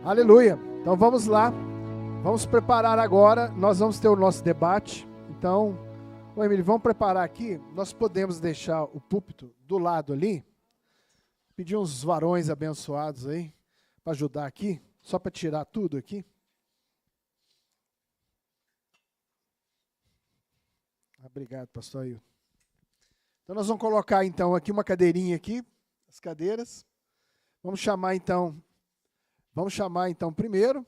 Aleluia. Então vamos lá. Vamos preparar agora. Nós vamos ter o nosso debate. Então, Emílio, vamos preparar aqui. Nós podemos deixar o púlpito do lado ali. Pedir uns varões abençoados aí para ajudar aqui, só para tirar tudo aqui. Obrigado, pastor Ailton. Então nós vamos colocar então aqui uma cadeirinha aqui, as cadeiras. Vamos chamar então primeiro,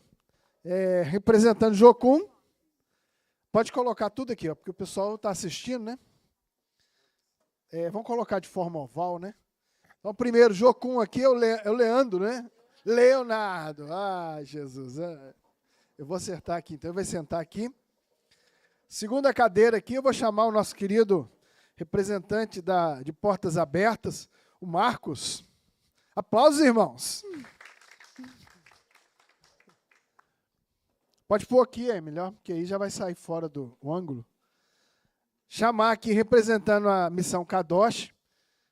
representando Jocum. Pode colocar tudo aqui, ó, porque o pessoal está assistindo, né? Vamos colocar de forma oval, né? Então primeiro Jocum aqui é o Leandro, né? Leonardo. Ah, Jesus. Eu vou acertar aqui, então ele vai sentar aqui. Segunda cadeira aqui, eu vou chamar o nosso querido representante de Portas Abertas, o Marcos. Aplausos, irmãos. Pode pôr aqui, é melhor, porque aí já vai sair fora do ângulo. Chamar aqui, representando a Missão Kadosh,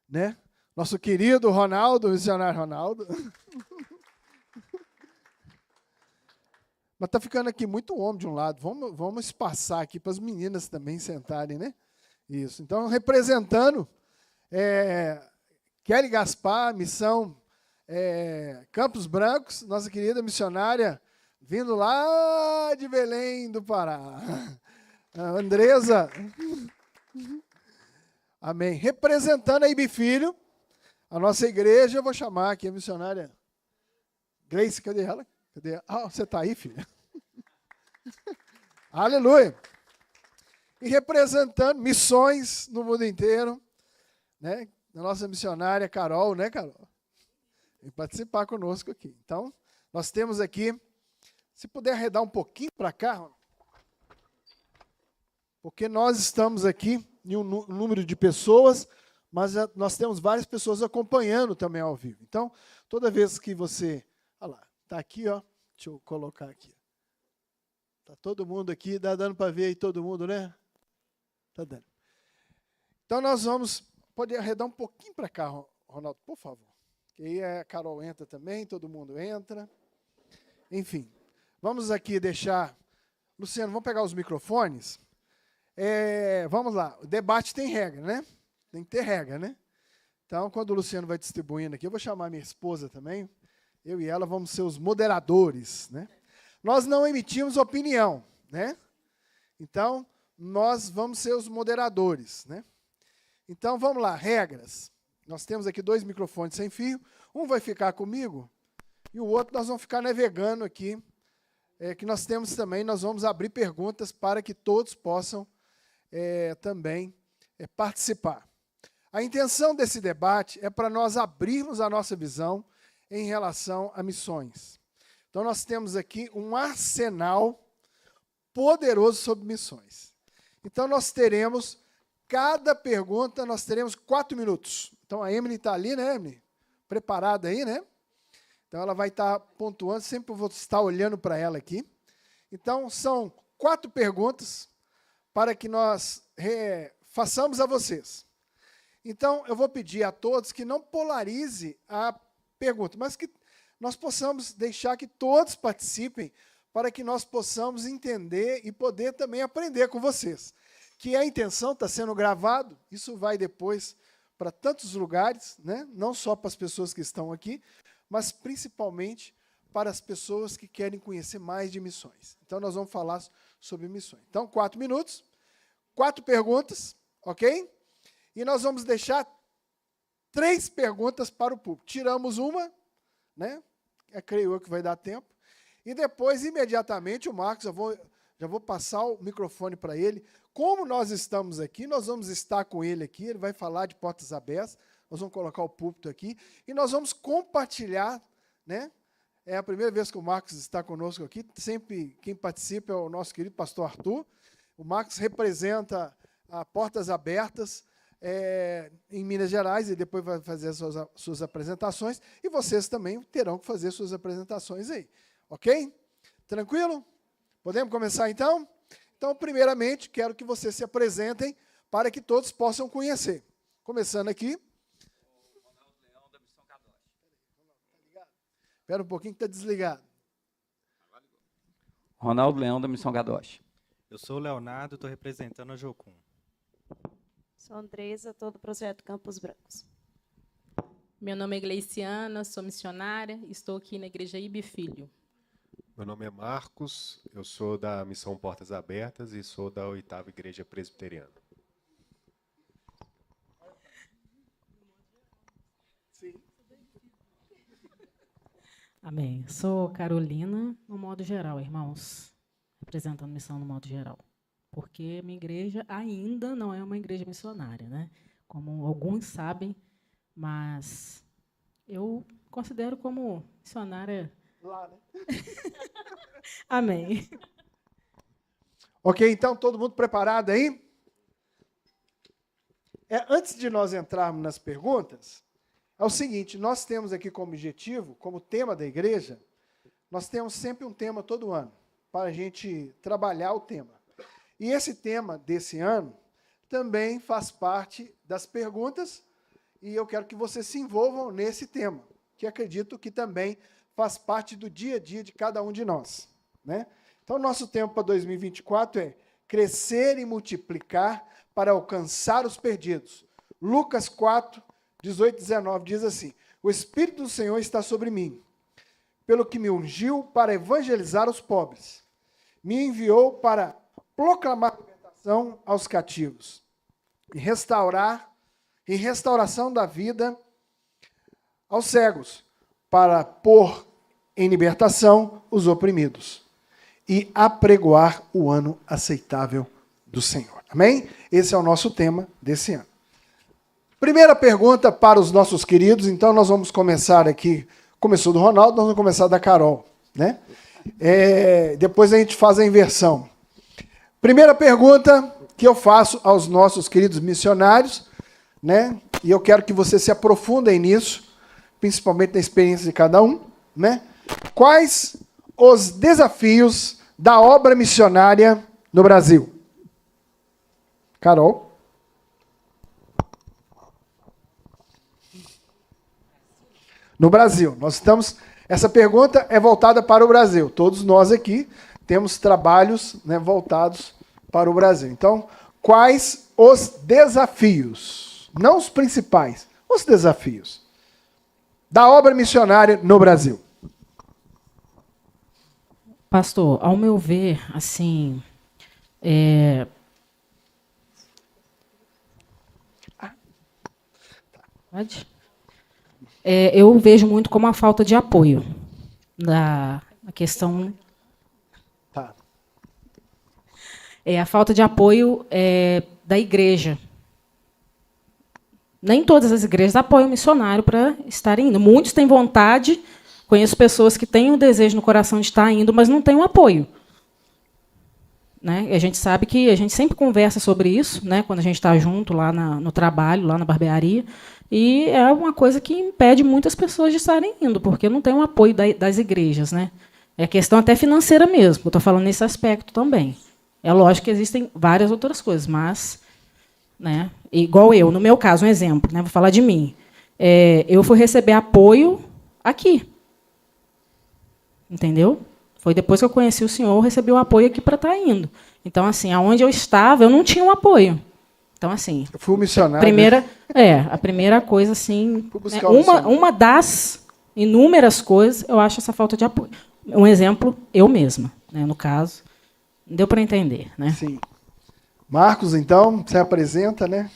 né? Nosso querido Ronaldo, o missionário Ronaldo. Mas está ficando aqui muito homem de um lado. Vamos espaçar aqui para as meninas também sentarem, né? Isso. Então, representando Kelly Gaspar, missão Campos Brancos, nossa querida missionária, vindo lá de Belém do Pará. A Andresa. Amém. Representando a IB Filho, a nossa igreja, eu vou chamar aqui a missionária Grace, cadê ela? Ah, você está aí, filha? Aleluia! E representando missões no mundo inteiro, né? A nossa missionária Carol, né, Carol? Vem participar conosco aqui. Então, nós temos aqui, se puder arredar um pouquinho para cá, porque nós estamos aqui em um número de pessoas, mas nós temos várias pessoas acompanhando também ao vivo. Então, toda vez que você... Olha lá, está aqui, ó. Deixa eu colocar aqui. Está todo mundo aqui, dá dando para ver aí todo mundo, né? Está dando. Então, nós vamos... Pode arredar um pouquinho para cá, Ronaldo, por favor. Que aí a Carol entra também, todo mundo entra. Enfim, vamos aqui deixar... Luciano, vamos pegar os microfones. Vamos lá, o debate tem regra, né? Tem que ter regra, né? Então, quando o Luciano vai distribuindo aqui, eu vou chamar minha esposa também. Eu e ela vamos ser os moderadores, né? Nós não emitimos opinião, né? Então, nós vamos ser os moderadores, né? Então, vamos lá, regras. Nós temos aqui 2 microfones sem fio. Um vai ficar comigo e o outro nós vamos ficar navegando aqui. Que nós temos também, nós vamos abrir perguntas para que todos possam também participar. A intenção desse debate é para nós abrirmos a nossa visão em relação a missões. Então, nós temos aqui um arsenal poderoso sobre missões. Então, nós teremos, cada pergunta, nós teremos 4 minutos. Então, a Emily está ali, né, Emily? Preparada aí, né? Então, ela vai estar pontuando, sempre vou estar olhando para ela aqui. Então, são 4 perguntas para que nós façamos a vocês. Então, eu vou pedir a todos que não polarize a pergunta, mas que nós possamos deixar que todos participem para que nós possamos entender e poder também aprender com vocês. Que a intenção está sendo gravado, isso vai depois para tantos lugares, né? Não só para as pessoas que estão aqui, mas principalmente para as pessoas que querem conhecer mais de missões. Então, nós vamos falar sobre missões. Então, 4 minutos, 4 perguntas, ok? E nós vamos deixar 3 perguntas para o público. Tiramos uma, né? Creio eu que vai dar tempo. E depois, imediatamente, o Marcos, já vou passar o microfone para ele. Como nós estamos aqui, nós vamos estar com ele aqui, ele vai falar de Portas Abertas, nós vamos colocar o púlpito aqui, e nós vamos compartilhar, né? É a primeira vez que o Marcos está conosco aqui, sempre quem participa é o nosso querido pastor Arthur. O Marcos representa a Portas Abertas em Minas Gerais, e depois vai fazer as suas apresentações, e vocês também terão que fazer suas apresentações aí, ok? Tranquilo? Podemos começar então? Então, primeiramente, quero que vocês se apresentem para que todos possam conhecer. Começando aqui. Ronaldo Leão, da Missão Kadosh. Espera um pouquinho que está desligado. Ronaldo Leão, da Missão Gadoche. Eu sou o Leonardo, estou representando a Jocum. Sou Andresa, estou do Projeto Campos Brancos. Meu nome é Gleiciana, sou missionária, estou aqui na Igreja Ibe Filho. Meu nome é Marcos, eu sou da Missão Portas Abertas e sou da 8ª Igreja Presbiteriana. Amém. Sou Carolina, no modo geral, irmãos, representando missão no modo geral. Porque minha igreja ainda não é uma igreja missionária, né? Como alguns sabem, mas eu considero como missionária. Lá, né? Amém. Ok, então, todo mundo preparado aí? Antes de nós entrarmos nas perguntas, é o seguinte, nós temos aqui como objetivo, como tema da igreja, nós temos sempre um tema todo ano, para a gente trabalhar o tema. E esse tema desse ano também faz parte das perguntas, e eu quero que vocês se envolvam nesse tema, que acredito que também faz parte do dia a dia de cada um de nós, né? Então, nosso tema para 2024 é crescer e multiplicar para alcançar os perdidos. Lucas 4, 18 e 19 diz assim: o Espírito do Senhor está sobre mim, pelo que me ungiu para evangelizar os pobres. Me enviou para proclamar libertação aos cativos e restauração da vida aos cegos, para pôr em libertação os oprimidos e apregoar o ano aceitável do Senhor. Amém? Esse é o nosso tema desse ano. Primeira pergunta para os nossos queridos, então nós vamos começar aqui, começou do Ronaldo, nós vamos começar da Carol, né? Depois a gente faz a inversão. Primeira pergunta que eu faço aos nossos queridos missionários, né? E eu quero que vocês se aprofundem nisso, principalmente na experiência de cada um, né? Quais os desafios da obra missionária no Brasil? Carol? No Brasil. Essa pergunta é voltada para o Brasil. Todos nós aqui temos trabalhos, né, voltados para o Brasil. Então, quais os desafios? Não os principais, os desafios da obra missionária no Brasil. Pastor, ao meu ver, assim, eu vejo muito como a falta de apoio da questão. Tá. A falta de apoio da igreja. Nem todas as igrejas apoiam o missionário para estarem indo. Muitos têm vontade, conheço pessoas que têm o desejo no coração de estar indo, mas não têm o apoio. Né? E a gente sabe que a gente sempre conversa sobre isso, né, quando a gente está junto lá no trabalho, lá na barbearia, e é uma coisa que impede muitas pessoas de estarem indo, porque não tem um apoio das igrejas. Né? É questão até financeira mesmo, eu estou falando nesse aspecto também. É lógico que existem várias outras coisas, mas... Né? Igual eu, no meu caso, um exemplo, né? Vou falar de mim. Eu fui receber apoio aqui. Entendeu? Foi depois que eu conheci o senhor, eu recebi o apoio aqui para estar indo. Então, assim, aonde eu estava, eu não tinha um apoio. Então, assim... Eu fui missionário. A primeira coisa, assim... Né, uma das inúmeras coisas, eu acho essa falta de apoio. Um exemplo, eu mesma, né, no caso. Deu para entender, né? Sim. Marcos, então, você apresenta, né,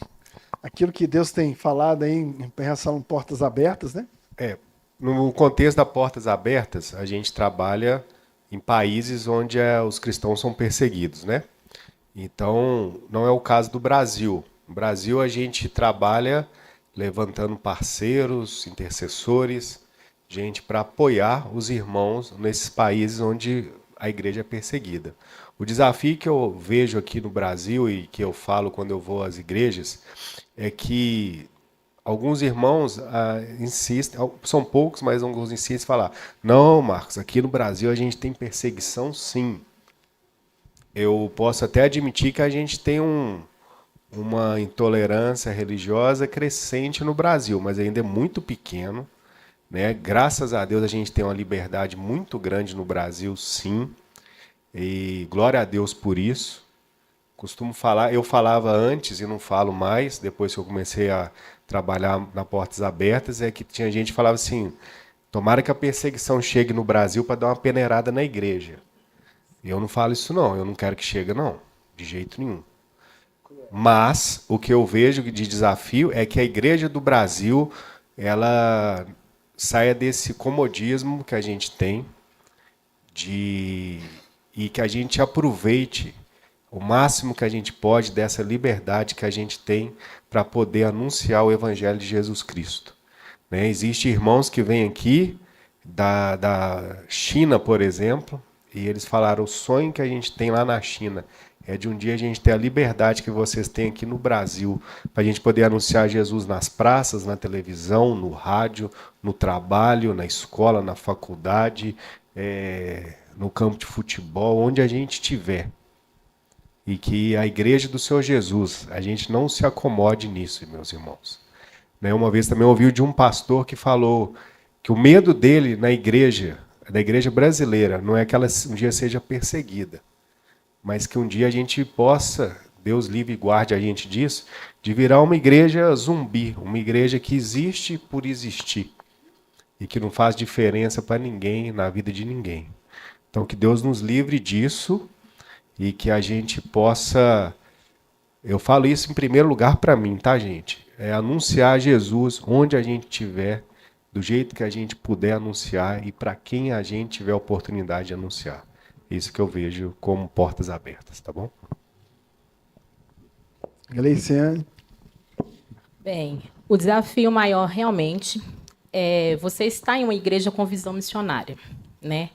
aquilo que Deus tem falado aí em relação a portas abertas, né? No contexto da Portas Abertas, a gente trabalha em países onde os cristãos são perseguidos, né? Então, não é o caso do Brasil. No Brasil, a gente trabalha levantando parceiros, intercessores, gente para apoiar os irmãos nesses países onde a igreja é perseguida. O desafio que eu vejo aqui no Brasil e que eu falo quando eu vou às igrejas é que alguns irmãos insistem, são poucos, mas alguns insistem em falar: não, Marcos, aqui no Brasil a gente tem perseguição, sim. Eu posso até admitir que a gente tem uma intolerância religiosa crescente no Brasil, mas ainda é muito pequeno, né? Graças a Deus a gente tem uma liberdade muito grande no Brasil, sim. E glória a Deus por isso. Costumo falar, eu falava antes e não falo mais, depois que eu comecei a trabalhar na Portas Abertas, é que tinha gente que falava assim, tomara que a perseguição chegue no Brasil para dar uma peneirada na igreja. E eu não falo isso não, eu não quero que chegue não, de jeito nenhum. Mas o que eu vejo de desafio é que a igreja do Brasil, ela saia desse comodismo que a gente tem e que a gente aproveite o máximo que a gente pode dessa liberdade que a gente tem para poder anunciar o Evangelho de Jesus Cristo. Né? Existem irmãos que vêm aqui da China, por exemplo, e eles falaram, o sonho que a gente tem lá na China é de um dia a gente ter a liberdade que vocês têm aqui no Brasil, para a gente poder anunciar Jesus nas praças, na televisão, no rádio, no trabalho, na escola, na faculdade, no campo de futebol, onde a gente estiver. E que a igreja do Senhor Jesus, a gente não se acomode nisso, meus irmãos. Né? Uma vez também ouvi de um pastor que falou que o medo dele na igreja, da igreja brasileira, não é que ela um dia seja perseguida, mas que um dia a gente possa, Deus livre e guarde a gente disso, de virar uma igreja zumbi, uma igreja que existe por existir e que não faz diferença para ninguém, na vida de ninguém. Então que Deus nos livre disso e que a gente possa, eu falo isso em primeiro lugar para mim, tá, gente? É anunciar Jesus onde a gente estiver, do jeito que a gente puder anunciar e para quem a gente tiver a oportunidade de anunciar. Isso que eu vejo como portas abertas, tá bom? Gleiciane. Bem, o desafio maior realmente é você estar em uma igreja com visão missionária, né?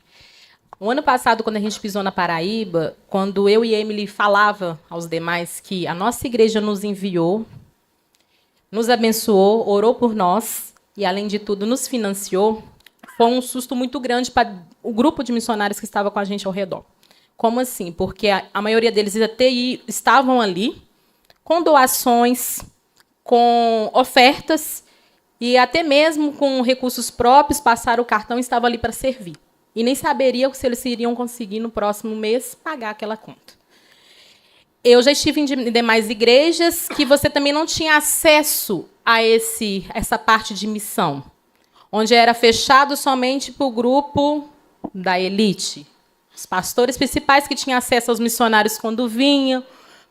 O ano passado, quando a gente pisou na Paraíba, quando eu e Emily falava aos demais que a nossa igreja nos enviou, nos abençoou, orou por nós e, além de tudo, nos financiou, foi um susto muito grande para o grupo de missionários que estava com a gente ao redor. Como assim? Porque a maioria deles até estavam ali com doações, com ofertas e até mesmo com recursos próprios, passaram o cartão e estavam ali para servir. E nem saberiam se eles iriam conseguir, no próximo mês, pagar aquela conta. Eu já estive em demais igrejas que você também não tinha acesso a essa parte de missão, onde era fechado somente para o grupo da elite. Os pastores principais que tinham acesso aos missionários quando vinham,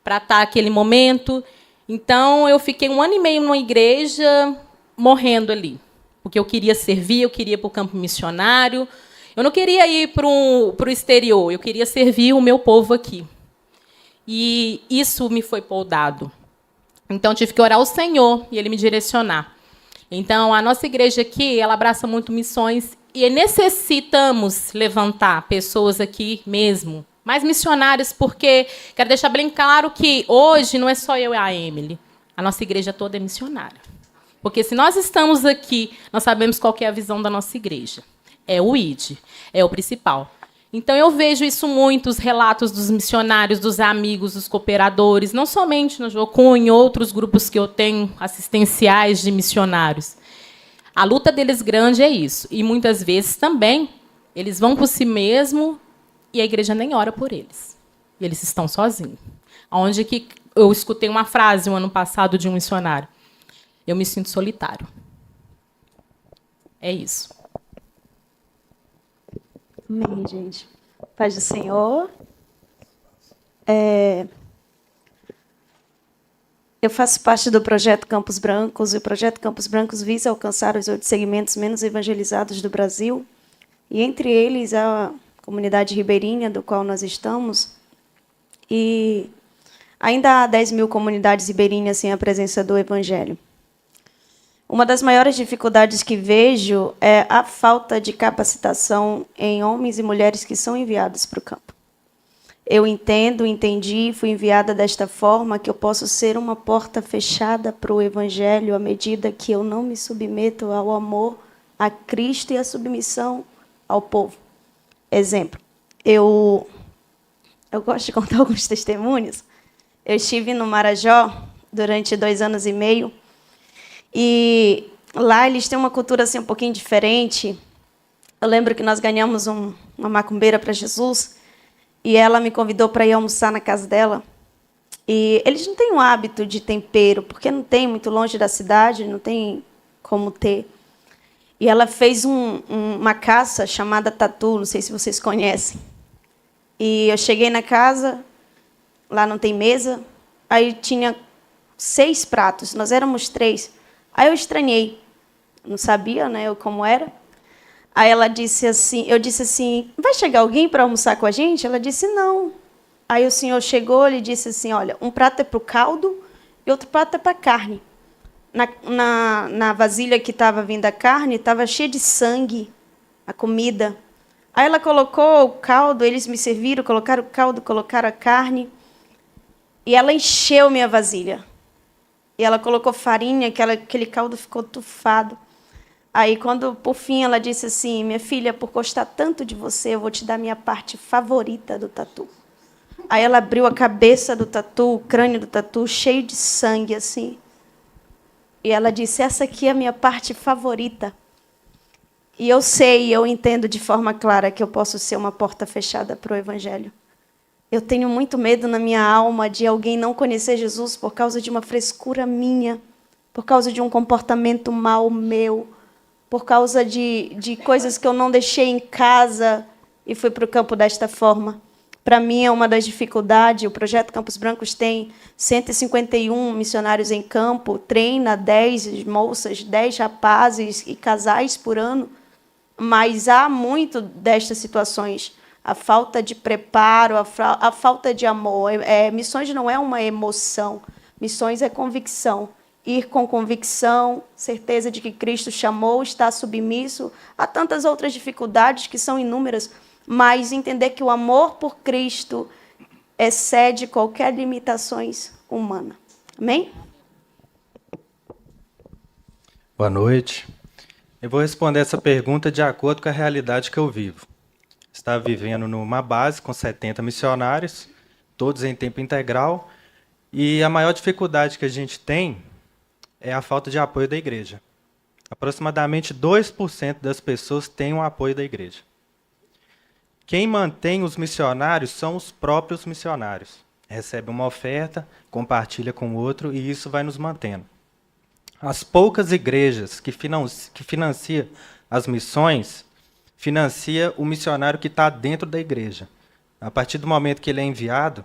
para estar aquele momento. Então, eu fiquei 1 ano e meio numa igreja, morrendo ali. Porque eu queria servir, eu queria ir para o campo missionário. Eu não queria ir para o exterior, eu queria servir o meu povo aqui. E isso me foi podado. Então, tive que orar ao Senhor e Ele me direcionar. Então, a nossa igreja aqui, ela abraça muito missões e necessitamos levantar pessoas aqui mesmo, mais missionários, porque quero deixar bem claro que hoje não é só eu e a Emily. A nossa igreja toda é missionária. Porque se nós estamos aqui, nós sabemos qual que é a visão da nossa igreja. É o ID, é o principal. Então, eu vejo isso muito, os relatos dos missionários, dos amigos, dos cooperadores, não somente no Jocum, em outros grupos que eu tenho, assistenciais de missionários. A luta deles grande é isso. E, muitas vezes, também, eles vão por si mesmo e a igreja nem ora por eles. E eles estão sozinhos. Onde que eu escutei uma frase, no ano passado, de um missionário. Eu me sinto solitário. É isso. Amém, gente. Paz do Senhor. Eu faço parte do Projeto Campos Brancos, e o Projeto Campos Brancos visa alcançar os 8 segmentos menos evangelizados do Brasil, e entre eles a comunidade ribeirinha, do qual nós estamos, e ainda há 10 mil comunidades ribeirinhas sem a presença do Evangelho. Uma das maiores dificuldades que vejo é a falta de capacitação em homens e mulheres que são enviados para o campo. Eu entendi, fui enviada desta forma, que eu posso ser uma porta fechada para o Evangelho à medida que eu não me submeto ao amor a Cristo e à submissão ao povo. Exemplo, eu gosto de contar alguns testemunhos. Eu estive no Marajó durante 2 anos e meio, e lá eles têm uma cultura assim, um pouquinho diferente. Eu lembro que nós ganhamos uma macumbeira para Jesus, e ela me convidou para ir almoçar na casa dela. E eles não têm um hábito de tempero, porque não tem muito longe da cidade, não tem como ter. E ela fez uma caça chamada tatu, não sei se vocês conhecem. E eu cheguei na casa, lá não tem mesa, aí tinha 6 pratos, nós éramos 3. Aí eu estranhei, não sabia, né, como era. Aí ela disse assim, eu disse assim, vai chegar alguém para almoçar com a gente? Ela disse, não. Aí o senhor chegou e disse assim, olha, um prato é para o caldo e outro prato é para a carne. Na vasilha que estava vindo a carne, estava cheia de sangue, a comida. Aí ela colocou o caldo, eles me serviram, colocaram o caldo, colocaram a carne, e ela encheu minha vasilha. E ela colocou farinha, aquele caldo ficou tufado. Aí, quando, por fim, ela disse assim, minha filha, por gostar tanto de você, eu vou te dar minha parte favorita do tatu. Aí ela abriu a cabeça do tatu, o crânio do tatu, cheio de sangue, assim. E ela disse, essa aqui é a minha parte favorita. E eu sei, eu entendo de forma clara que eu posso ser uma porta fechada para o Evangelho. Eu tenho muito medo na minha alma de alguém não conhecer Jesus por causa de uma frescura minha, por causa de um comportamento mau meu, por causa de coisas que eu não deixei em casa e fui para o campo desta forma. Para mim, é uma das dificuldades. O Projeto Campos Brancos tem 151 missionários em campo, treina 10 moças, 10 rapazes e casais por ano, mas há muito destas situações. A falta de preparo, a falta de amor. Missões não é uma emoção, missões é convicção. Ir com convicção, certeza de que Cristo chamou, está submisso a tantas outras dificuldades que são inúmeras, mas entender que o amor por Cristo excede qualquer limitações humana. Amém? Boa noite. Eu vou responder essa pergunta de acordo com a realidade que eu vivo. Estava vivendo numa base com 70 missionários, todos em tempo integral, e a maior dificuldade que a gente tem é a falta de apoio da igreja. Aproximadamente 2% das pessoas têm o apoio da igreja. Quem mantém os missionários são os próprios missionários. Recebe uma oferta, compartilha com o outro, e isso vai nos mantendo. As poucas igrejas que financiam as missões, financia o missionário que está dentro da igreja. A partir do momento que ele é enviado,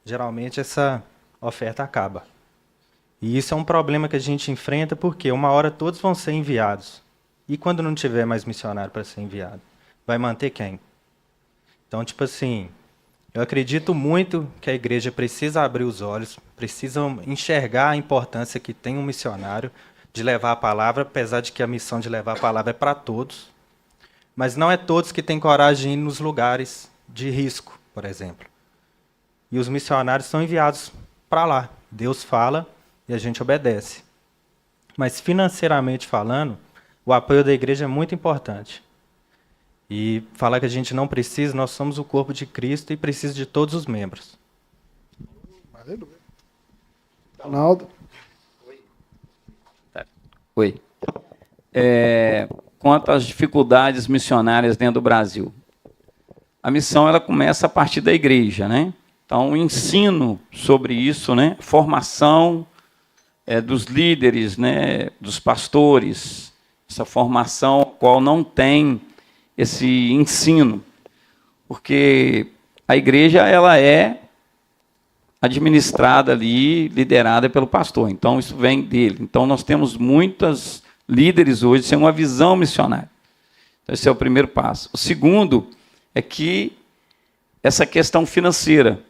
geralmente essa oferta acaba. E isso é um problema que a gente enfrenta, porque uma hora todos vão ser enviados. E quando não tiver mais missionário para ser enviado? Vai manter quem? Então, tipo assim, eu acredito muito que a igreja precisa abrir os olhos, precisa enxergar a importância que tem um missionário de levar a palavra, apesar de que a missão de levar a palavra é para todos. Mas não é todos que têm coragem de ir nos lugares de risco, por exemplo. E os missionários são enviados para lá. Deus fala e a gente obedece. Mas financeiramente falando, o apoio da igreja é muito importante. E falar que a gente não precisa, nós somos o corpo de Cristo e precisa de todos os membros. Aleluia. Ronaldo. Oi. Quanto às dificuldades missionárias dentro do Brasil. A missão ela começa a partir da igreja, né? Então, o ensino sobre isso, né? Formação dos líderes, né? Dos pastores, essa formação qual não tem esse ensino, porque a igreja ela é administrada ali, liderada pelo pastor. Então, isso vem dele. Então, nós temos muitos líderes hoje sem uma visão missionária. Então, esse é o primeiro passo. O segundo é que essa questão financeira.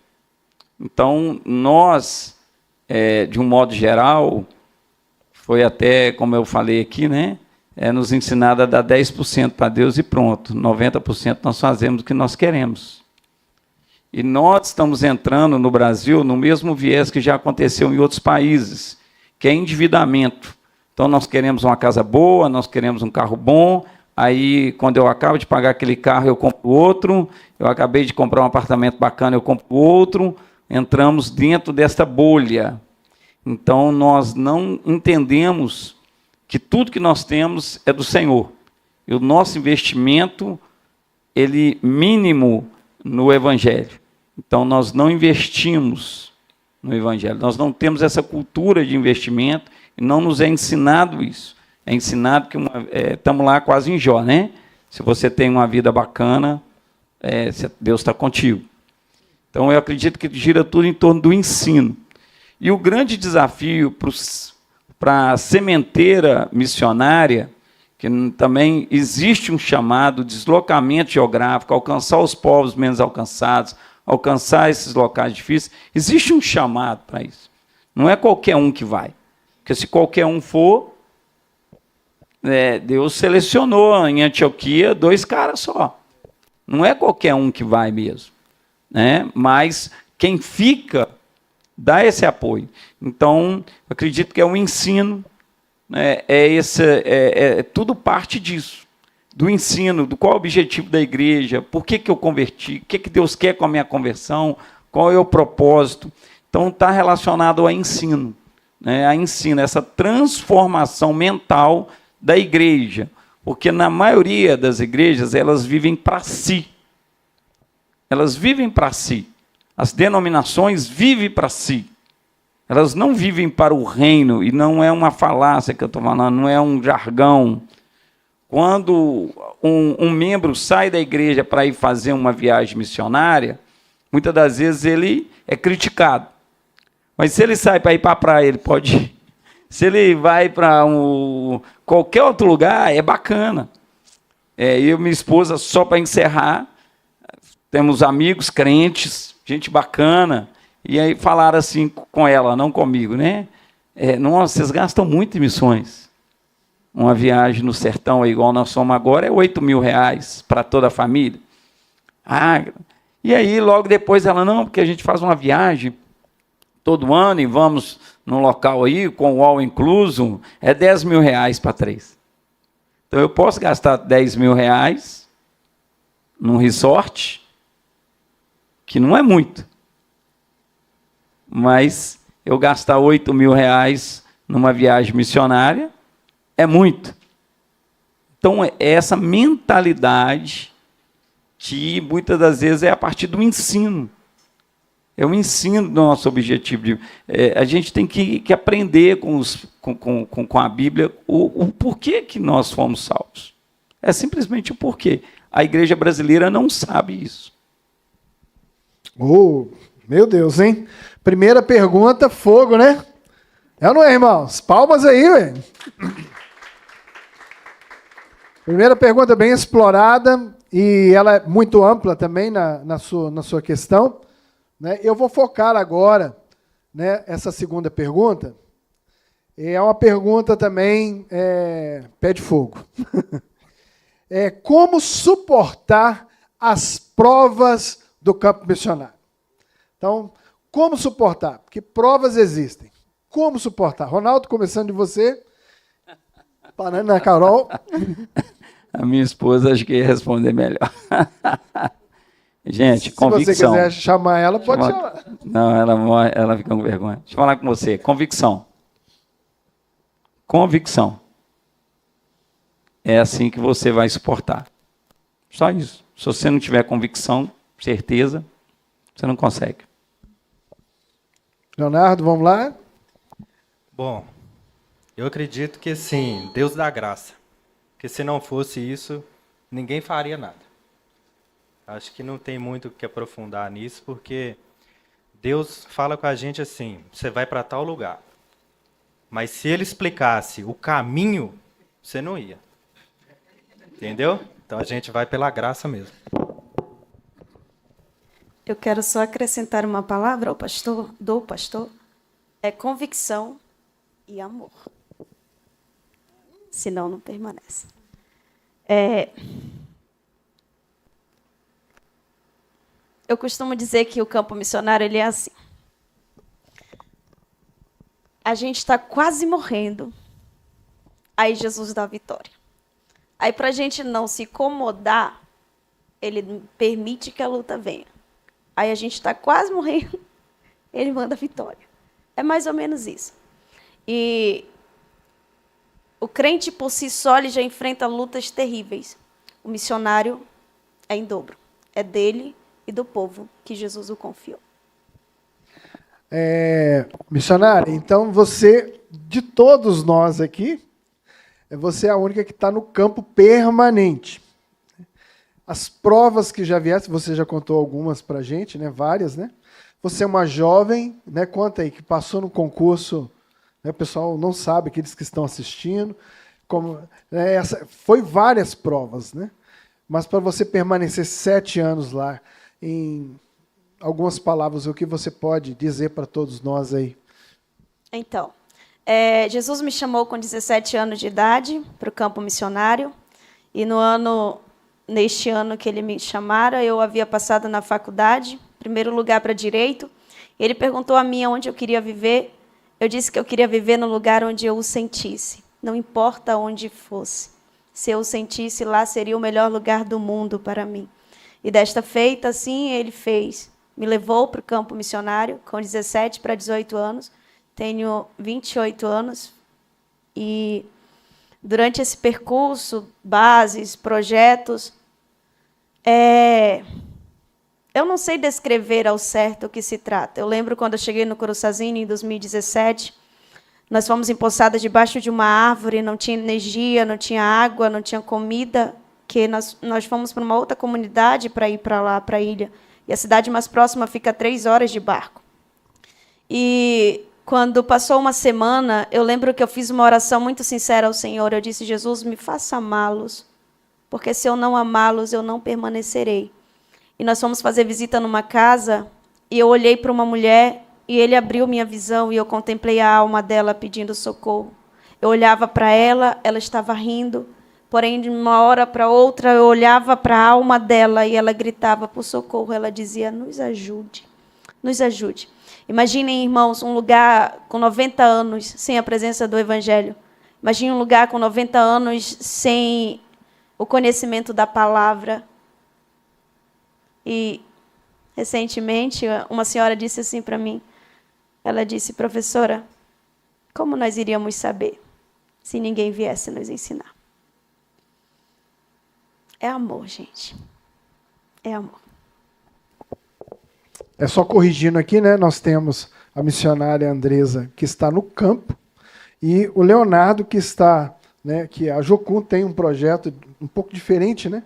Então, nós, de um modo geral, foi até, como eu falei aqui, né, nos ensinado a dar 10% para Deus e pronto. 90% nós fazemos o que nós queremos. E nós estamos entrando no Brasil no mesmo viés que já aconteceu em outros países, que é endividamento. Então, nós queremos uma casa boa, nós queremos um carro bom, aí, quando eu acabo de pagar aquele carro, eu compro outro, eu acabei de comprar um apartamento bacana, eu compro outro, entramos dentro desta bolha. Então, nós não entendemos que tudo que nós temos é do Senhor. E o nosso investimento, ele mínimo no Evangelho. Então, nós não investimos no Evangelho. Nós não temos essa cultura de investimento e não nos é ensinado isso. É ensinado que estamos lá quase em Jó, né? Se você tem uma vida bacana, Deus está contigo. Então, eu acredito que gira tudo em torno do ensino. E o grande desafio para a sementeira missionária, que também existe um chamado deslocamento geográfico, alcançar os povos menos alcançados, alcançar esses locais difíceis, existe um chamado para isso. Não é qualquer um que vai. Porque se qualquer um for, Deus selecionou em Antioquia 2 caras só. Não é qualquer um que vai mesmo. Né? Mas quem fica dá esse apoio. Então, eu acredito que é um ensino, né? Tudo parte disso, do ensino, do qual é o objetivo da igreja, por que eu converti, o que Deus quer com a minha conversão, qual é o propósito. Então, está relacionado ao ensino, né? A ensino, essa transformação mental da igreja, porque na maioria das igrejas, elas vivem para si. Elas vivem para si. As denominações vivem para si. Elas não vivem para o reino, e não é uma falácia que eu estou falando, não é um jargão. Quando um membro sai da igreja para ir fazer uma viagem missionária, muitas das vezes ele é criticado. Mas se ele sai para ir para a praia, ele pode ir. Se ele vai para qualquer outro lugar, é bacana. Eu e minha esposa, só para encerrar, temos amigos crentes, gente bacana, e aí falaram assim com ela, não comigo, né? Nossa, vocês gastam muito em missões. Uma viagem no sertão, igual nós somos agora, é R$8.000 para toda a família. E aí, logo depois, ela, não, porque a gente faz uma viagem todo ano e vamos num local aí, com o all incluso, é R$10.000 para 3. Então, eu posso gastar R$10.000 num resort, que não é muito, mas eu gastar R$8.000 numa viagem missionária é muito. Então, é essa mentalidade que muitas das vezes é a partir do ensino. É o ensino do nosso objetivo. A gente tem que aprender com a Bíblia o porquê que nós fomos salvos. É simplesmente o porquê. A igreja brasileira não sabe isso. Meu Deus, hein? Primeira pergunta, fogo, né? É ou não é, irmãos? Palmas aí, velho. Primeira pergunta bem explorada e ela é muito ampla também na sua questão. Né? Eu vou focar agora, né, essa segunda pergunta. É uma pergunta também pé de fogo. Como suportar as provas do campo missionário? Então, como suportar? Porque provas existem. Como suportar? Ronaldo, começando de você. Parando na Carol. A minha esposa acho que ia responder melhor. Gente, convicção. Se você quiser chamar ela, pode chamar. Não, ela fica com vergonha. Deixa eu falar com você. Convicção. Convicção. É assim que você vai suportar. Só isso. Se você não tiver convicção, certeza, você não consegue. Leonardo, vamos lá? Bom, eu acredito que, sim, Deus dá graça. Porque se não fosse isso, ninguém faria nada. Acho que não tem muito o que aprofundar nisso, porque Deus fala com a gente assim, você vai para tal lugar. Mas se Ele explicasse o caminho, você não ia. Entendeu? Então a gente vai pela graça mesmo. Eu quero só acrescentar uma palavra ao pastor, é convicção e amor. Senão não permanece. Eu costumo dizer que o campo missionário ele é assim. A gente está quase morrendo, aí Jesus dá a vitória. Aí, para a gente não se incomodar, ele permite que a luta venha. Aí a gente está quase morrendo, ele manda a vitória. É mais ou menos isso. E o crente, por si só, ele já enfrenta lutas terríveis. O missionário é em dobro. É dele e do povo que Jesus o confiou. Missionária, então você, de todos nós aqui, você é a única que está no campo permanente. As provas que já vieram, você já contou algumas para a gente, né? Várias, né? Você é uma jovem, né? Conta aí, que passou no concurso, né? O pessoal não sabe, aqueles que estão assistindo, foi várias provas, né? Mas para você permanecer 7 anos lá, em algumas palavras, o que você pode dizer para todos nós aí? Então, Jesus me chamou com 17 anos de idade para o campo missionário, e neste ano que ele me chamara, eu havia passado na faculdade, primeiro lugar para direito. Ele perguntou a mim onde eu queria viver. Eu disse que eu queria viver no lugar onde eu o sentisse, não importa onde fosse. Se eu o sentisse lá, seria o melhor lugar do mundo para mim. E desta feita, assim ele fez. Me levou para o campo missionário com 17 para 18 anos. Tenho 28 anos. E durante esse percurso, bases, projetos, eu não sei descrever ao certo o que se trata. Eu lembro quando eu cheguei no Coroçazinho, em 2017, nós fomos empossadas debaixo de uma árvore, não tinha energia, não tinha água, não tinha comida, que nós fomos para uma outra comunidade para ir para lá, para a ilha. E a cidade mais próxima fica a 3 horas de barco. E quando passou uma semana, eu lembro que eu fiz uma oração muito sincera ao Senhor. Eu disse: Jesus, me faça amá-los, porque se eu não amá-los, eu não permanecerei. E nós fomos fazer visita numa casa, e eu olhei para uma mulher, e ele abriu minha visão, e eu contemplei a alma dela pedindo socorro. Eu olhava para ela, ela estava rindo, porém, de uma hora para outra, eu olhava para a alma dela, e ela gritava por socorro. Ela dizia: nos ajude, nos ajude. Imaginem, irmãos, um lugar com 90 anos sem a presença do Evangelho. Imaginem um lugar com 90 anos sem o conhecimento da palavra. E, recentemente, uma senhora disse assim para mim, ela disse: professora, como nós iríamos saber se ninguém viesse nos ensinar? É amor, gente. É amor. Só corrigindo aqui, né? Nós temos a missionária Andresa, que está no campo, e o Leonardo, que está, né? Que a Jocum tem um projeto um pouco diferente, né?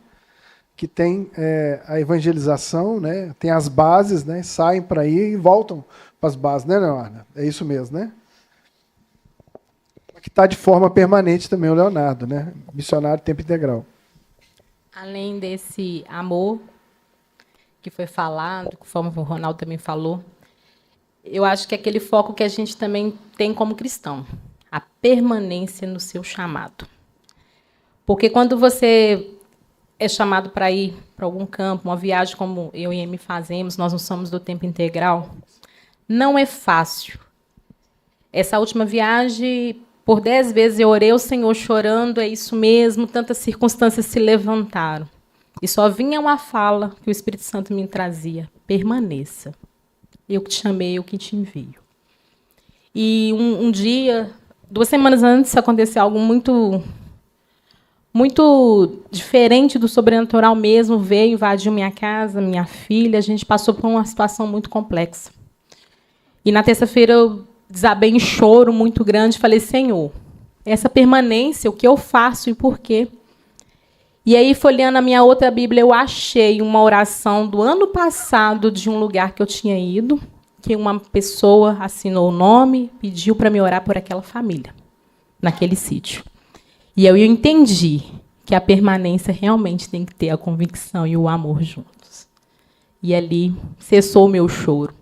Que tem a evangelização, né? Tem as bases, né? Saem para ir e voltam para as bases, né, Leonardo? É isso mesmo, né? Que está de forma permanente também o Leonardo, né? Missionário tempo integral. Além desse amor que foi falado, conforme o Ronaldo também falou, eu acho que é aquele foco que a gente também tem como cristão, a permanência no seu chamado. Porque quando você é chamado para ir para algum campo, uma viagem como eu e Emi fazemos, nós não somos do tempo integral, não é fácil. Essa última viagem, por 10 vezes eu orei ao Senhor chorando, é isso mesmo, tantas circunstâncias se levantaram. E só vinha uma fala que o Espírito Santo me trazia: permaneça. Eu que te chamei, eu que te envio. E um dia, 2 semanas antes, aconteceu algo muito diferente do sobrenatural mesmo. Veio, invadiu minha casa, minha filha. A gente passou por uma situação muito complexa. E na terça-feira eu desabei em choro muito grande. Falei: Senhor, essa permanência, o que eu faço e por quê? E aí, folheando a minha outra Bíblia, eu achei uma oração do ano passado de um lugar que eu tinha ido, que uma pessoa assinou o nome, pediu para me orar por aquela família, naquele sítio. E eu entendi que a permanência realmente tem que ter a convicção e o amor juntos. E ali cessou o meu choro,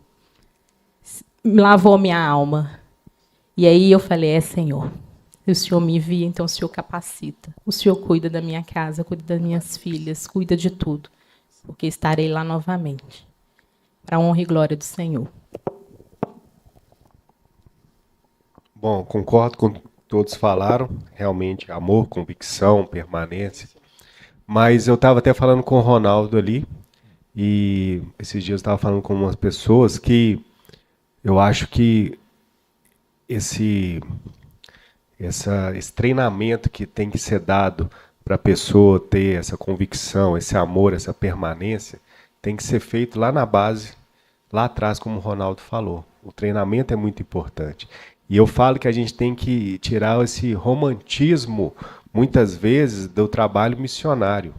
lavou minha alma. E aí eu falei: Senhor, o Senhor me envia, então o Senhor capacita. O Senhor cuida da minha casa, cuida das minhas filhas, cuida de tudo, porque estarei lá novamente, para a honra e glória do Senhor. Bom, concordo com todos falaram, realmente amor, convicção, permanência. Mas eu estava até falando com o Ronaldo ali, e esses dias eu estava falando com umas pessoas que eu acho que esse treinamento que tem que ser dado para a pessoa ter essa convicção, esse amor, essa permanência, tem que ser feito lá na base, lá atrás, como o Ronaldo falou. O treinamento é muito importante. E eu falo que a gente tem que tirar esse romantismo, muitas vezes, do trabalho missionário.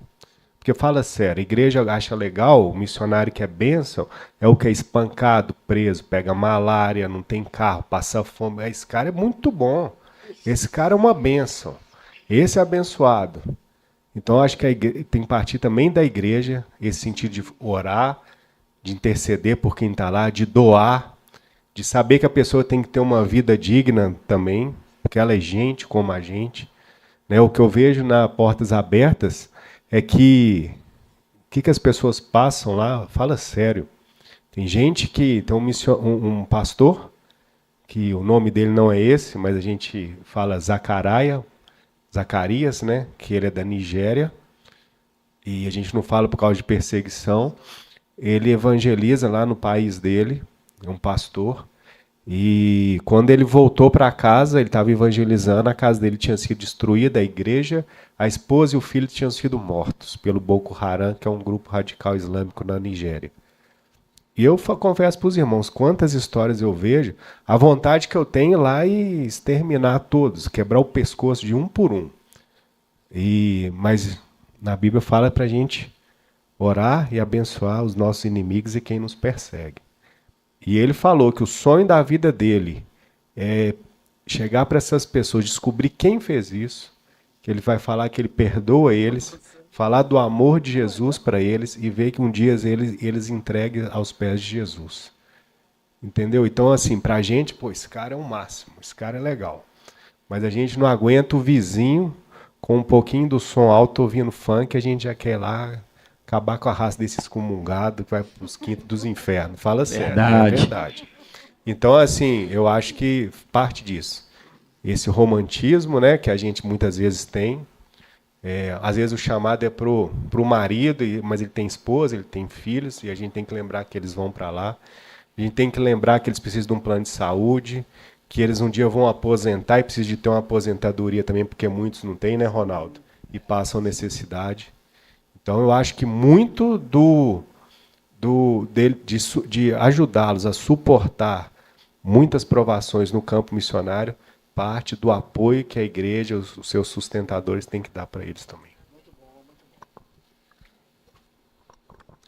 Porque fala sério, a igreja acha legal, o missionário que é bênção, é o que é espancado, preso, pega malária, não tem carro, passa fome. Esse cara é muito bom. Esse cara é uma bênção. Esse é abençoado. Então, acho que tem que partir também da igreja, esse sentido de orar, de interceder por quem está lá, de doar, de saber que a pessoa tem que ter uma vida digna também, porque ela é gente como a gente. Né? O que eu vejo na Portas Abertas é que as pessoas passam lá, fala sério. Tem gente que tem um pastor, que o nome dele não é esse, mas a gente fala Zacarias, né? Que ele é da Nigéria, e a gente não fala por causa de perseguição. Ele evangeliza lá no país dele, é um pastor, e quando ele voltou para casa, ele estava evangelizando, a casa dele tinha sido destruída, a igreja, a esposa e o filho tinham sido mortos pelo Boko Haram, que é um grupo radical islâmico na Nigéria. E eu confesso para os irmãos, quantas histórias eu vejo, a vontade que eu tenho lá é exterminar todos, quebrar o pescoço de um por um. Mas na Bíblia fala para a gente orar e abençoar os nossos inimigos e quem nos persegue. E ele falou que o sonho da vida dele é chegar para essas pessoas, descobrir quem fez isso, que ele vai falar que ele perdoa eles, falar do amor de Jesus para eles e ver que um dia eles entreguem aos pés de Jesus. Entendeu? Então, assim, para a gente, pô, esse cara é o máximo, esse cara é legal. Mas a gente não aguenta o vizinho com um pouquinho do som alto ouvindo funk, a gente já quer ir lá acabar com a raça desse excomungado que vai para os quintos dos infernos. Fala sério, é verdade. Então, assim, eu acho que parte disso. Esse romantismo, né, que a gente muitas vezes tem. Às vezes o chamado é pro marido, mas ele tem esposa, ele tem filhos, e a gente tem que lembrar que eles vão para lá. A gente tem que lembrar que eles precisam de um plano de saúde, que eles um dia vão aposentar e precisam de ter uma aposentadoria também, porque muitos não têm, né, Ronaldo? E passam necessidade. Então, eu acho que muito de ajudá-los a suportar muitas provações no campo missionário parte do apoio que a igreja, os seus sustentadores, têm que dar para eles também.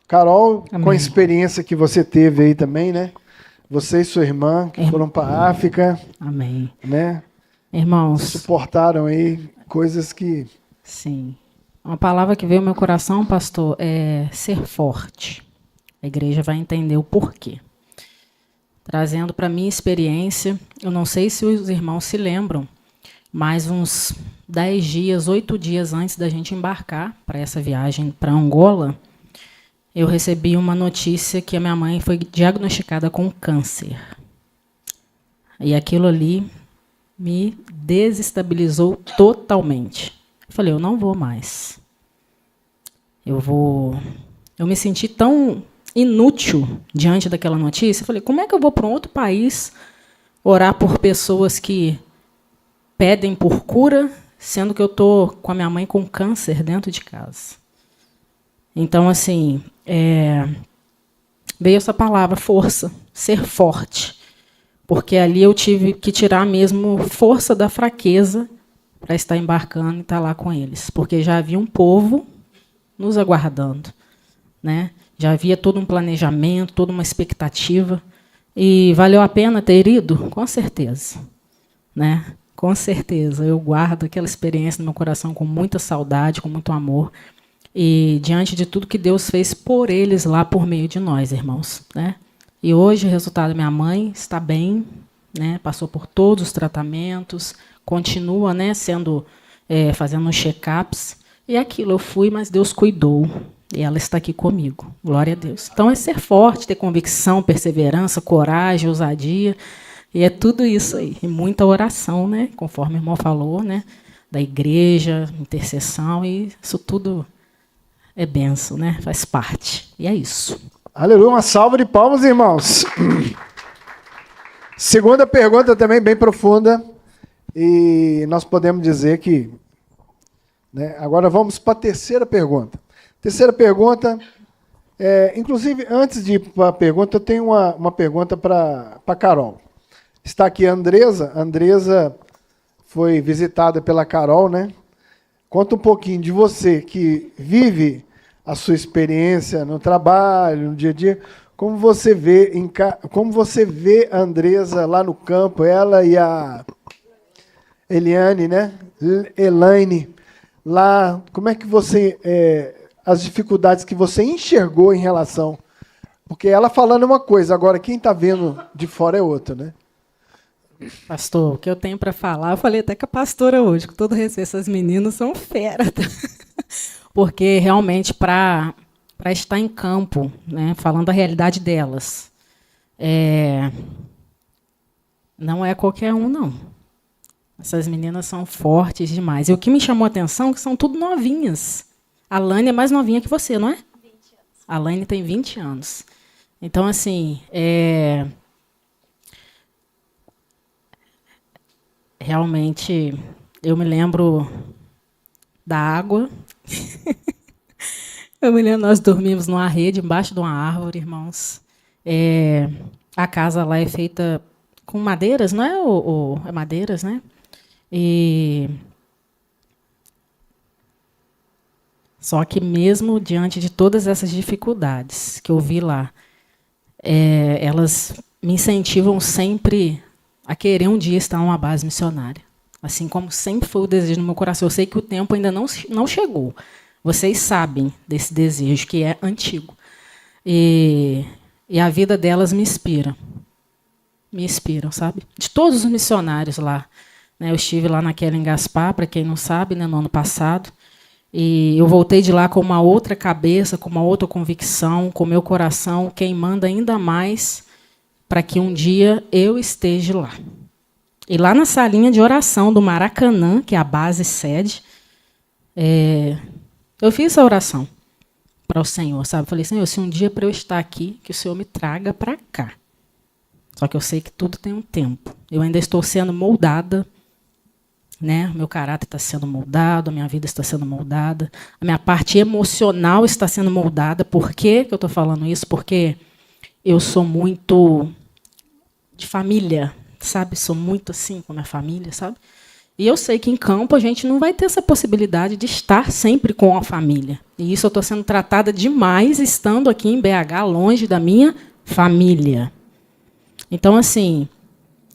Carol, Amém. com a experiência que você teve aí também, né? Você e sua irmã que foram para a África, Amém. né? Irmãos, Suportaram aí coisas que... sim. Uma palavra que veio ao meu coração, pastor, é ser forte. A igreja vai entender o porquê. Trazendo para a minha experiência, eu não sei se os irmãos se lembram, mas uns 10 dias, 8 dias antes da gente embarcar para essa viagem para Angola, eu recebi uma notícia que a minha mãe foi diagnosticada com câncer. E aquilo ali me desestabilizou totalmente. Eu falei, eu não vou mais. Eu me senti tão inútil diante daquela notícia. Eu falei, como é que eu vou para um outro país orar por pessoas que pedem por cura, sendo que eu estou com a minha mãe com câncer dentro de casa? Então, assim, veio essa palavra, força, ser forte. Porque ali eu tive que tirar mesmo força da fraqueza para estar embarcando e estar lá com eles. Porque já havia um povo nos aguardando, né? Já havia todo um planejamento, toda uma expectativa. E valeu a pena ter ido? Com certeza. Né? Com certeza. Eu guardo aquela experiência no meu coração com muita saudade, com muito amor. E diante de tudo que Deus fez por eles lá, por meio de nós, irmãos. Né? E hoje o resultado, minha mãe está bem, né? Passou por todos os tratamentos, continua, né, fazendo check-ups. E aquilo, eu fui, mas Deus cuidou. E ela está aqui comigo. Glória a Deus. Então, é ser forte, ter convicção, perseverança, coragem, ousadia. E é tudo isso aí. E muita oração, né? Conforme o irmão falou, né? Da igreja, intercessão. E isso tudo é bênção, né? Faz parte. E é isso. Aleluia. Uma salva de palmas, irmãos. Segunda pergunta também bem profunda. E nós podemos dizer que... né, agora vamos para a terceira pergunta. Terceira pergunta Inclusive, antes de ir para a pergunta, eu tenho uma pergunta para a Carol. Está aqui a Andresa. A Andresa foi visitada pela Carol, né? Conta um pouquinho de você, que vive a sua experiência no trabalho, no dia a dia. Como você vê a Andresa lá no campo, ela e a Eliane, né? Elaine, lá, como é que você... as dificuldades que você enxergou em relação... Porque ela falando é uma coisa, agora quem está vendo de fora é outra, né? Pastor, o que eu tenho para falar, eu falei até com a pastora hoje, com todo respeito, essas meninas são fera. Tá? Porque realmente, para estar em campo, né, falando da realidade delas, não é qualquer um, não. Essas meninas são fortes demais. E o que me chamou a atenção é que são tudo novinhas. A Lane é mais novinha que você, não é? 20 anos. A Lane tem 20 anos. Então, assim, realmente, eu me lembro da água. Eu me lembro, nós dormimos numa rede, embaixo de uma árvore, irmãos. A casa lá é feita com madeiras, não é? É madeiras, né? Só que mesmo diante de todas essas dificuldades que eu vi lá, elas me incentivam sempre a querer um dia estar numa base missionária. Assim como sempre foi o desejo no meu coração. Eu sei que o tempo ainda não chegou. Vocês sabem desse desejo, que é antigo. E a vida delas me inspira. Me inspiram, sabe? De todos os missionários lá. Né, eu estive lá naquela em Gaspar, para quem não sabe, né, no ano passado. E eu voltei de lá com uma outra cabeça, com uma outra convicção, com o meu coração queimando ainda mais para que um dia eu esteja lá. E lá na salinha de oração do Maracanã, que é a base sede, eu fiz essa oração para o Senhor, sabe? Falei, Senhor, se um dia para eu estar aqui, que o Senhor me traga para cá. Só que eu sei que tudo tem um tempo. Eu ainda estou sendo moldada, né? Meu caráter está sendo moldado, a minha vida está sendo moldada, a minha parte emocional está sendo moldada. Por que eu estou falando isso? Porque eu sou muito de família, sabe? Sou muito assim com a minha família, sabe? E eu sei que em campo a gente não vai ter essa possibilidade de estar sempre com a família. E isso eu estou sendo tratada demais estando aqui em BH, longe da minha família. Então, assim,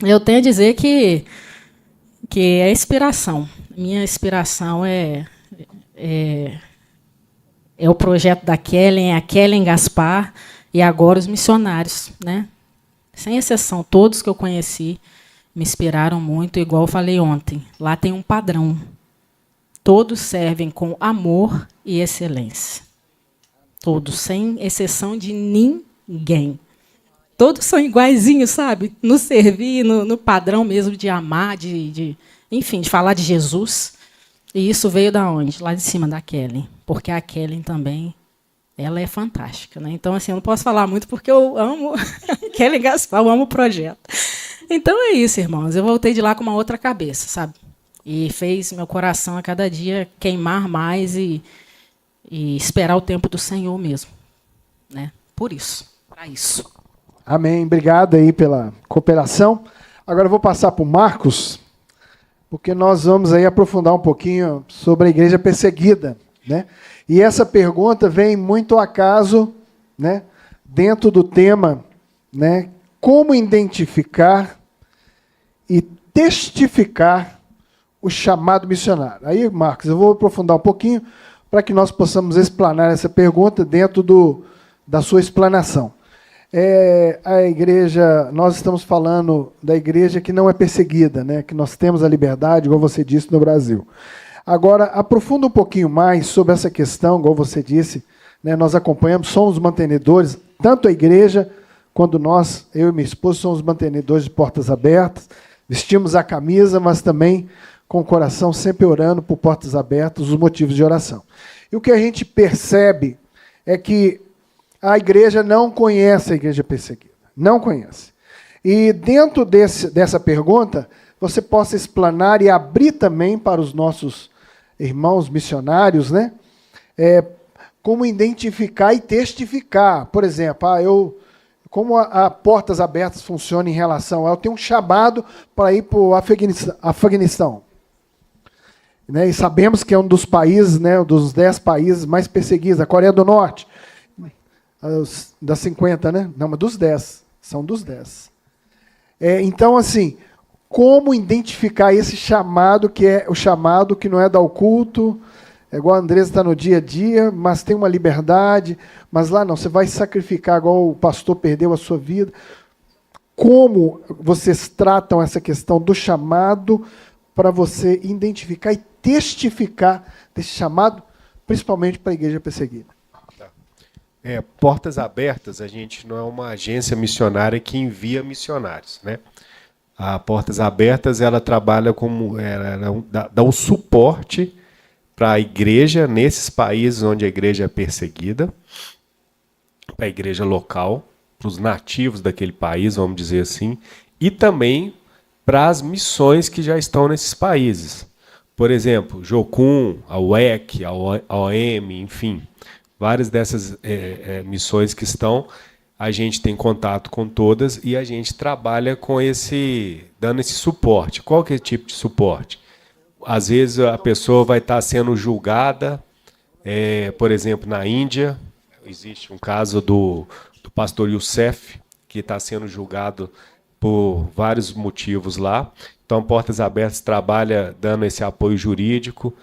eu tenho a dizer que é inspiração. Minha inspiração é o projeto da Kellen, a Kellen Gaspar, e agora os missionários, né? Sem exceção, todos que eu conheci me inspiraram muito, igual eu falei ontem. Lá tem um padrão. Todos servem com amor e excelência. Todos, sem exceção de ninguém. Todos são iguaizinhos, sabe? No servir, no padrão mesmo de amar, enfim, de falar de Jesus. E isso veio da onde? Lá de cima da Kellen. Porque a Kellen também, ela é fantástica, né? Então, assim, eu não posso falar muito porque eu amo Kellen Gaspar, eu amo o projeto. Então é isso, irmãos. Eu voltei de lá com uma outra cabeça, sabe? E fez meu coração a cada dia queimar mais e esperar o tempo do Senhor mesmo, né? Por isso, para isso. Amém. Obrigado aí pela cooperação. Agora eu vou passar para o Marcos, porque nós vamos aí aprofundar um pouquinho sobre a igreja perseguida, né? E essa pergunta vem muito ao acaso, né? Dentro do tema, né? Como identificar e testificar o chamado missionário. Aí, Marcos, eu vou aprofundar um pouquinho para que nós possamos explanar essa pergunta dentro da sua explanação. A igreja, nós estamos falando da igreja que não é perseguida, né? Que nós temos a liberdade, igual você disse, no Brasil. Agora, aprofunda um pouquinho mais sobre essa questão, igual você disse, né? Nós acompanhamos, somos mantenedores, tanto a igreja quando nós, eu e minha esposa, somos mantenedores de portas abertas, vestimos a camisa, mas também com o coração sempre orando por portas abertas, os motivos de oração. E o que a gente percebe é que a igreja não conhece a igreja perseguida, não conhece. E dentro dessa pergunta, você possa explanar e abrir também para os nossos irmãos missionários, né? como identificar e testificar. Por exemplo, como a Portas Abertas funciona em relação a... Eu tenho um chamado para ir para o Afeganistão. Né? E sabemos que é um dos países, né, dos 10 países mais perseguidos, a Coreia do Norte. Das 50, né? Não, mas dos 10. São dos 10. Então, assim, como identificar esse chamado, que é o chamado que não é dar o culto, é igual a Andresa está no dia a dia, mas tem uma liberdade, mas lá não, você vai sacrificar igual o pastor perdeu a sua vida. Como vocês tratam essa questão do chamado para você identificar e testificar desse chamado, principalmente para a igreja perseguida? Portas Abertas, a gente não é uma agência missionária que envia missionários, né? A Portas Abertas, ela trabalha como... Ela dá um suporte para a igreja nesses países onde a igreja é perseguida, para a igreja local, para os nativos daquele país, vamos dizer assim, e também para as missões que já estão nesses países. Por exemplo, Jocum, a UEC, a OM, enfim... Várias dessas missões que estão, a gente tem contato com todas e a gente trabalha com dando esse suporte. Qual que é o tipo de suporte? Às vezes a pessoa vai estar sendo julgada, por exemplo, na Índia, existe um caso do pastor Youssef, que está sendo julgado por vários motivos lá. Então, Portas Abertas trabalha dando esse apoio jurídico,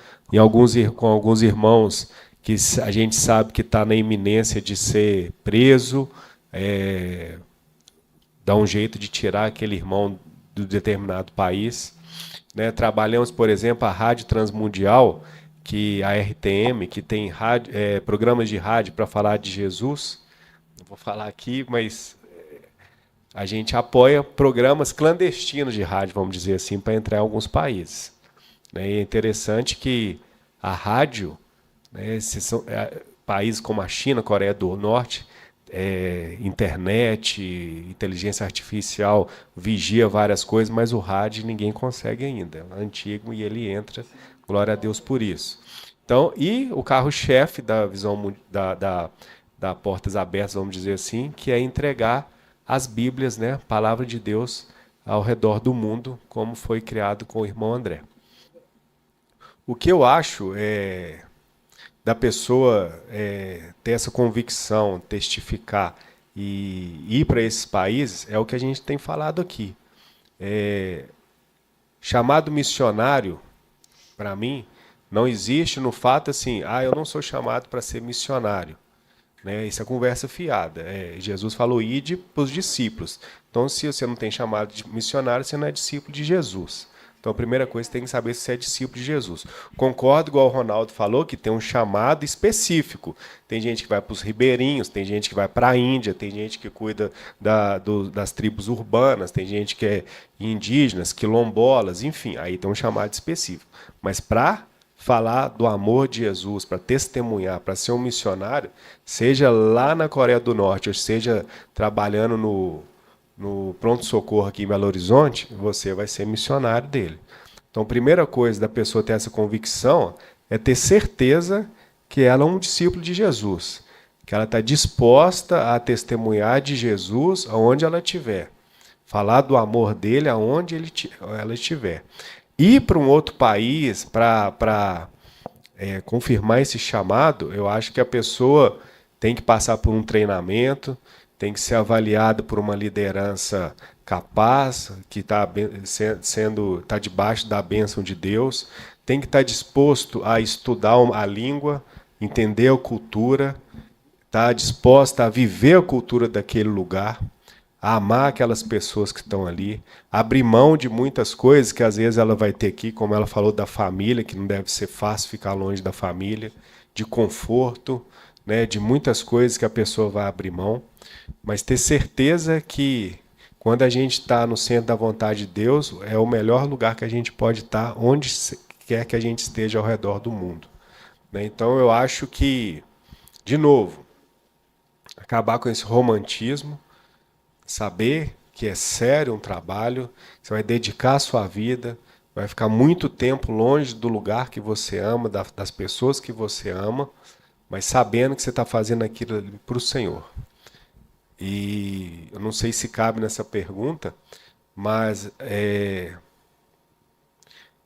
com alguns irmãos que a gente sabe que está na iminência de ser preso, dá um jeito de tirar aquele irmão do determinado país. Né? Trabalhamos, por exemplo, a Rádio Transmundial, que a RTM, que tem programas de rádio para falar de Jesus. Não vou falar aqui, mas a gente apoia programas clandestinos de rádio, vamos dizer assim, para entrar em alguns países. Né? E é interessante que a rádio... países como a China, Coreia do Norte, internet, inteligência artificial vigia várias coisas, mas o rádio ninguém consegue ainda. É antigo e ele entra. Glória a Deus por isso. Então, e o carro-chefe da visão da Portas Abertas, vamos dizer assim, que é entregar as Bíblias, né, a palavra de Deus, ao redor do mundo, como foi criado com o irmão André. O que eu acho da pessoa ter essa convicção, testificar e ir para esses países, é o que a gente tem falado aqui. Chamado missionário, para mim, não existe no fato assim, eu não sou chamado para ser missionário. Né? Isso é conversa fiada. Jesus falou, ide para os discípulos. Então, se você não tem chamado de missionário, você não é discípulo de Jesus. Então, a primeira coisa, você tem que saber se você é discípulo de Jesus. Concordo, igual o Ronaldo falou, que tem um chamado específico. Tem gente que vai para os ribeirinhos, tem gente que vai para a Índia, tem gente que cuida das tribos urbanas, tem gente que é indígenas, quilombolas, enfim, aí tem um chamado específico. Mas para falar do amor de Jesus, para testemunhar, para ser um missionário, seja lá na Coreia do Norte, ou seja trabalhando no pronto-socorro aqui em Belo Horizonte, você vai ser missionário dele. Então, a primeira coisa da pessoa ter essa convicção é ter certeza que ela é um discípulo de Jesus, que ela está disposta a testemunhar de Jesus aonde ela estiver, falar do amor dele aonde ela estiver. Ir para um outro país para confirmar esse chamado, eu acho que a pessoa tem que passar por um treinamento, tem que ser avaliado por uma liderança capaz, que está debaixo da bênção de Deus, tem que estar disposto a estudar a língua, entender a cultura, estar disposta a viver a cultura daquele lugar, a amar aquelas pessoas que estão ali, abrir mão de muitas coisas que às vezes ela vai ter aqui, como ela falou da família, que não deve ser fácil ficar longe da família, de conforto, né, de muitas coisas que a pessoa vai abrir mão, mas ter certeza que quando a gente está no centro da vontade de Deus, é o melhor lugar que a gente pode estar, onde quer que a gente esteja ao redor do mundo. Né? Então eu acho que, de novo, acabar com esse romantismo, saber que é sério um trabalho, você vai dedicar a sua vida, vai ficar muito tempo longe do lugar que você ama, das pessoas que você ama, mas sabendo que você está fazendo aquilo para o Senhor. E eu não sei se cabe nessa pergunta, mas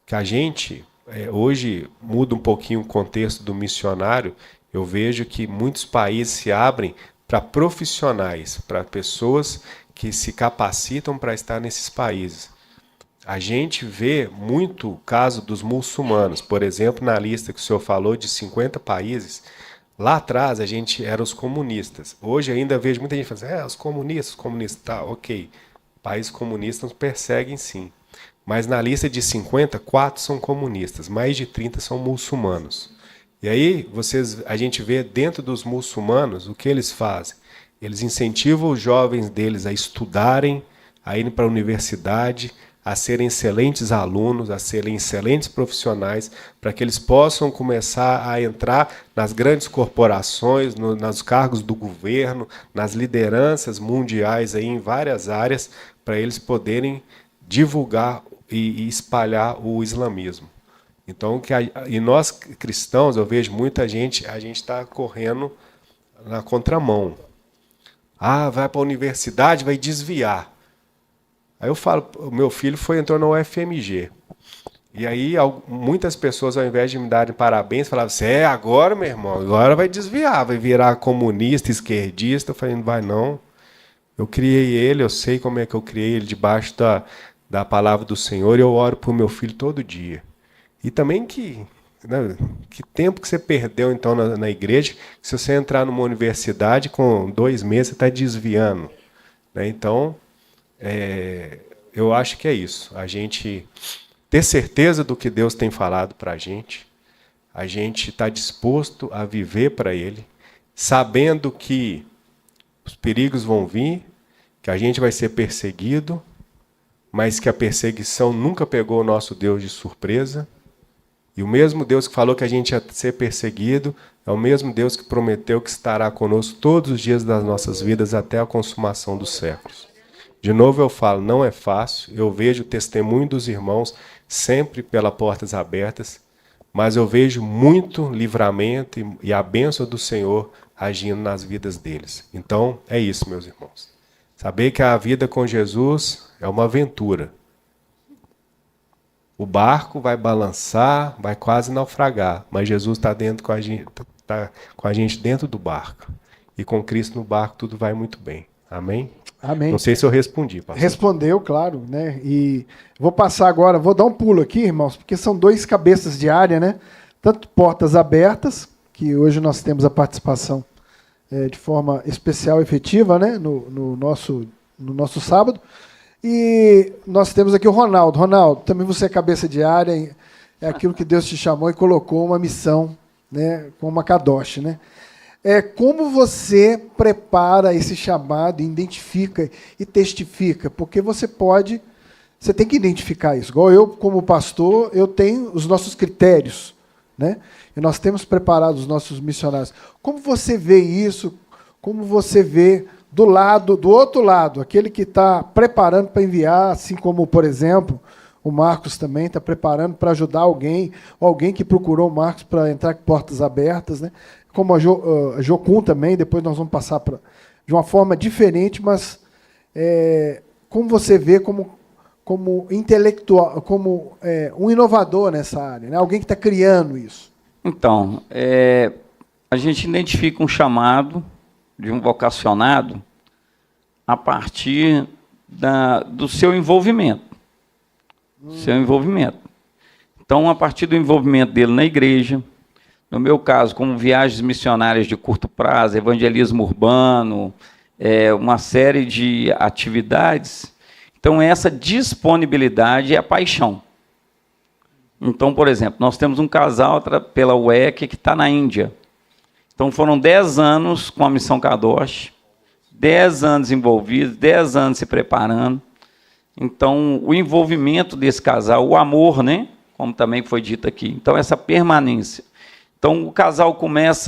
que a gente hoje muda um pouquinho o contexto do missionário. Eu vejo que muitos países se abrem para profissionais, para pessoas que se capacitam para estar nesses países. A gente vê muito o caso dos muçulmanos. Por exemplo, na lista que o senhor falou de 50 países, lá atrás a gente era os comunistas. Hoje ainda vejo muita gente falando, os comunistas, tá, ok. Países comunistas nos perseguem sim. Mas na lista de 50, 4 são comunistas, mais de 30 são muçulmanos. E aí a gente vê dentro dos muçulmanos o que eles fazem. Eles incentivam os jovens deles a estudarem, a irem para a universidade, a serem excelentes alunos, a serem excelentes profissionais, para que eles possam começar a entrar nas grandes corporações, nos cargos do governo, nas lideranças mundiais aí em várias áreas, para eles poderem divulgar e espalhar o islamismo. Então, e nós cristãos, eu vejo muita gente, a gente está correndo na contramão. Vai para a universidade, vai desviar. Aí eu falo, o meu filho entrou na UFMG. E aí muitas pessoas, ao invés de me darem parabéns, falavam assim, agora, meu irmão, agora vai desviar, vai virar comunista, esquerdista. Eu falei, não vai não. Eu criei ele, eu sei como é que eu criei ele debaixo da palavra do Senhor, e eu oro por meu filho todo dia. E também que tempo que você perdeu então na igreja, que se você entrar numa universidade com 2 meses, você está desviando. Né? Então, eu acho que é isso. A gente ter certeza do que Deus tem falado para a gente está disposto a viver para Ele, sabendo que os perigos vão vir, que a gente vai ser perseguido, mas que a perseguição nunca pegou o nosso Deus de surpresa. E o mesmo Deus que falou que a gente ia ser perseguido é o mesmo Deus que prometeu que estará conosco todos os dias das nossas vidas até a consumação dos séculos. De novo eu falo, não é fácil. Eu vejo o testemunho dos irmãos sempre pelas portas abertas, mas eu vejo muito livramento e a bênção do Senhor agindo nas vidas deles. Então, é isso, meus irmãos. Saber que a vida com Jesus é uma aventura. O barco vai balançar, vai quase naufragar, mas Jesus está com a gente dentro do barco. E com Cristo no barco tudo vai muito bem. Amém? Amém. Não sei se eu respondi, pastor. Respondeu, claro, né? E vou passar agora, vou dar um pulo aqui, irmãos, porque são 2 cabeças de área, né? Tanto portas abertas, que hoje nós temos a participação de forma especial, efetiva, né? No nosso sábado. E nós temos aqui o Ronaldo. Ronaldo, também você é cabeça de área, é aquilo que Deus te chamou e colocou uma missão, né? Com uma kadosh, né? Como você prepara esse chamado, identifica e testifica? Porque você tem que identificar isso. Igual eu, como pastor, eu tenho os nossos critérios, né? E nós temos preparado os nossos missionários. Como você vê isso? Como você vê do outro lado, aquele que está preparando para enviar, assim como, por exemplo, o Marcos também está preparando para ajudar alguém, ou alguém que procurou o Marcos para entrar com portas abertas, né? Como a Jocum também, depois nós vamos passar de uma forma diferente, mas como você vê como intelectual, como um inovador nessa área, né? Alguém que está criando isso. Então, a gente identifica um chamado de um vocacionado a partir do seu envolvimento. Seu envolvimento. Então, a partir do envolvimento dele na igreja, no meu caso, como viagens missionárias de curto prazo, evangelismo urbano, uma série de atividades. Então, essa disponibilidade é a paixão. Então, por exemplo, nós temos um casal pela UEC que está na Índia. Então, foram 10 anos com a Missão Kadosh, 10 anos envolvidos, 10 anos se preparando. Então, o envolvimento desse casal, o amor, né? Como também foi dito aqui. Então, essa permanência. Então,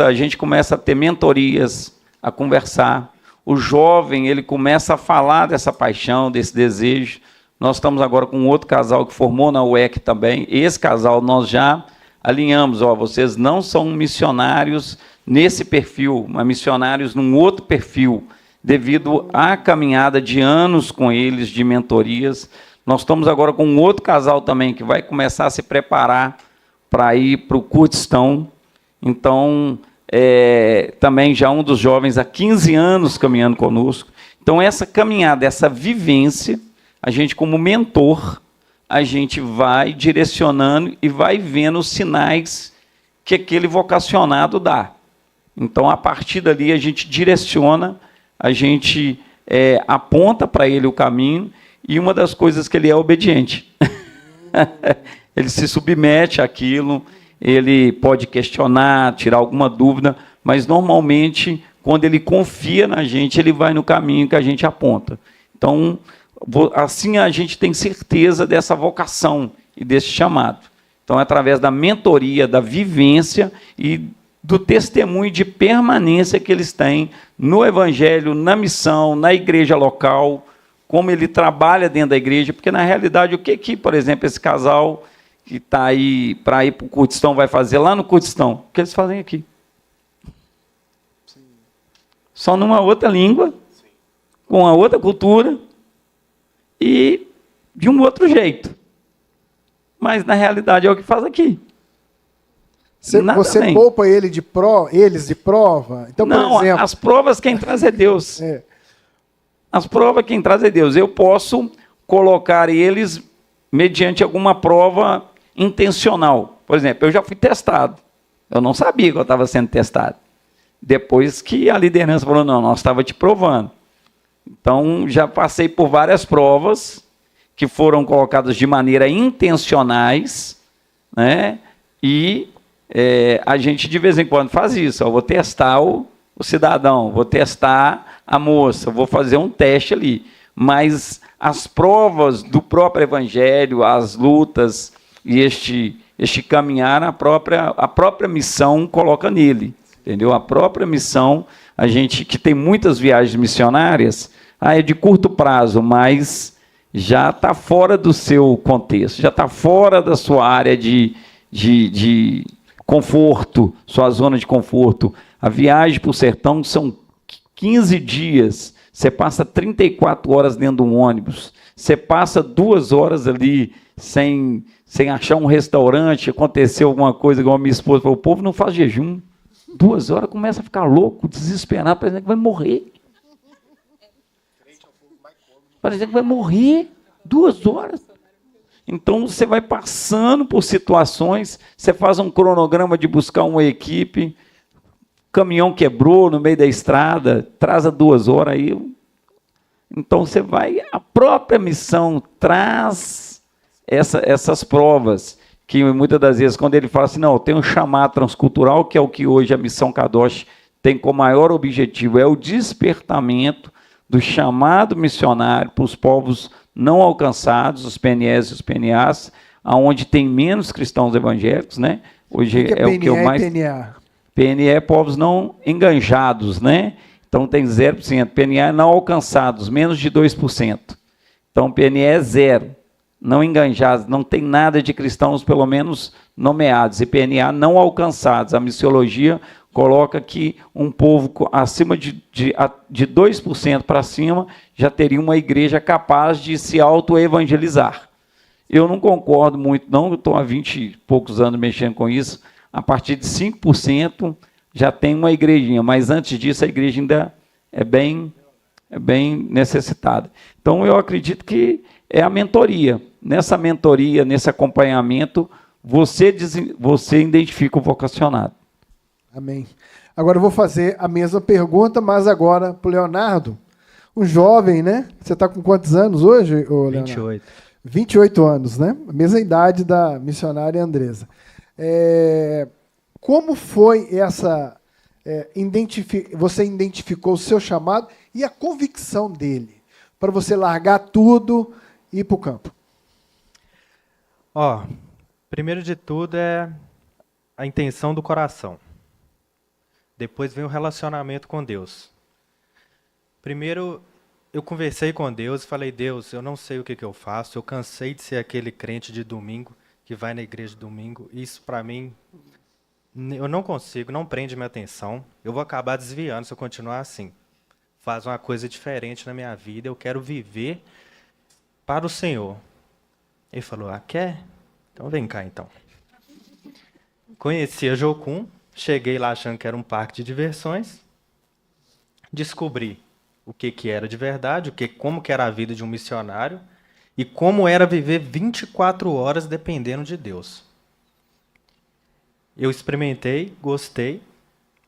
a gente começa a ter mentorias, a conversar. O jovem, ele começa a falar dessa paixão, desse desejo. Nós estamos agora com outro casal que formou na UEC também. Esse casal nós já alinhamos. Vocês não são missionários nesse perfil, mas missionários num outro perfil, devido à caminhada de anos com eles, de mentorias. Nós estamos agora com um outro casal também, que vai começar a se preparar para ir para o Kurdistão. Então, também já um dos jovens há 15 anos caminhando conosco. Então, essa caminhada, essa vivência, a gente como mentor, a gente vai direcionando e vai vendo os sinais que aquele vocacionado dá. Então, a partir dali, a gente direciona, a gente aponta para ele o caminho, e uma das coisas que ele é obediente. Ele se submete àquilo, ele pode questionar, tirar alguma dúvida, mas, normalmente, quando ele confia na gente, ele vai no caminho que a gente aponta. Então, assim a gente tem certeza dessa vocação e desse chamado. Então, é através da mentoria, da vivência e do testemunho de permanência que eles têm no Evangelho, na missão, na igreja local, como ele trabalha dentro da igreja, porque, na realidade, o que, por exemplo, esse casal que está aí para ir para o Kurdistão vai fazer lá no Kurdistão? O que eles fazem aqui? Sim. Só numa outra língua, sim, com uma outra cultura e de um outro jeito. Mas, na realidade, é o que faz aqui. Você poupa eles de prova? Então, não, por exemplo... as provas quem traz é Deus. As provas quem traz é Deus. Eu posso colocar eles mediante alguma prova intencional. Por exemplo, eu já fui testado. Eu não sabia que eu estava sendo testado. Depois que a liderança falou, não, nós estávamos te provando. Então, já passei por várias provas que foram colocadas de maneira intencionais, né? E a gente, de vez em quando, faz isso. Eu vou testar o cidadão, vou testar a moça, vou fazer um teste ali. Mas as provas do próprio Evangelho, as lutas e este caminhar, a própria missão coloca nele. Entendeu? A própria missão, a gente que tem muitas viagens missionárias, é de curto prazo, mas já está fora do seu contexto, já está fora da sua área de conforto, sua zona de conforto. A viagem para o sertão são 15 dias, você passa 34 horas dentro de um ônibus, você passa 2 horas ali sem achar um restaurante, aconteceu alguma coisa, igual a minha esposa falou, o povo não faz jejum. 2 horas começa a ficar louco, desesperado, parece que vai morrer. Parece que vai morrer. 2 horas. Então, você vai passando por situações, você faz um cronograma de buscar uma equipe, caminhão quebrou no meio da estrada, atrasa 2 horas aí. Então, você vai, a própria missão traz essas provas, que muitas das vezes, quando ele fala assim, não, tem um chamado transcultural, que é o que hoje a Missão Kadosh tem como maior objetivo, é o despertamento do chamado missionário para os povos não alcançados, os PNEs e os PNAs, onde tem menos cristãos evangélicos, né? Hoje é o que eu mais... PNE é povos não enganjados, né? Então tem 0%. PNA é não alcançados, menos de 2%. Então PNE é 0%. Não enganjados, não tem nada de cristãos, pelo menos nomeados. E PNA não alcançados. A missiologia coloca que um povo acima de 2% para cima já teria uma igreja capaz de se auto-evangelizar. Eu não concordo muito, não. Eu estou há 20 e poucos anos mexendo com isso. A partir de 5% já tem uma igrejinha, mas antes disso a igreja ainda é bem necessitada. Então eu acredito que é a mentoria. Nessa mentoria, nesse acompanhamento, você identifica o vocacionado. Amém. Agora eu vou fazer a mesma pergunta, mas agora para o Leonardo. Um jovem, né? Você está com quantos anos hoje, Leonardo? 28. 28 anos, né? A mesma idade da missionária Andresa. Como foi essa... você identificou o seu chamado e a convicção dele para você largar tudo e ir para o campo? Primeiro de tudo é a intenção do coração. Depois vem o relacionamento com Deus. Primeiro, eu conversei com Deus e falei, Deus, eu não sei o que eu faço, eu cansei de ser aquele crente de domingo que vai na igreja de domingo. Isso, para mim, Eu não consigo, não prende minha atenção. Eu vou acabar desviando se eu continuar assim. Faz uma coisa diferente na minha vida, eu quero viver para o Senhor. Ele falou, quer? Então vem cá então. Conheci a Jocum, cheguei lá achando que era um parque de diversões, descobri o que era de verdade, como que era a vida de um missionário e como era viver 24 horas dependendo de Deus. Eu experimentei, gostei,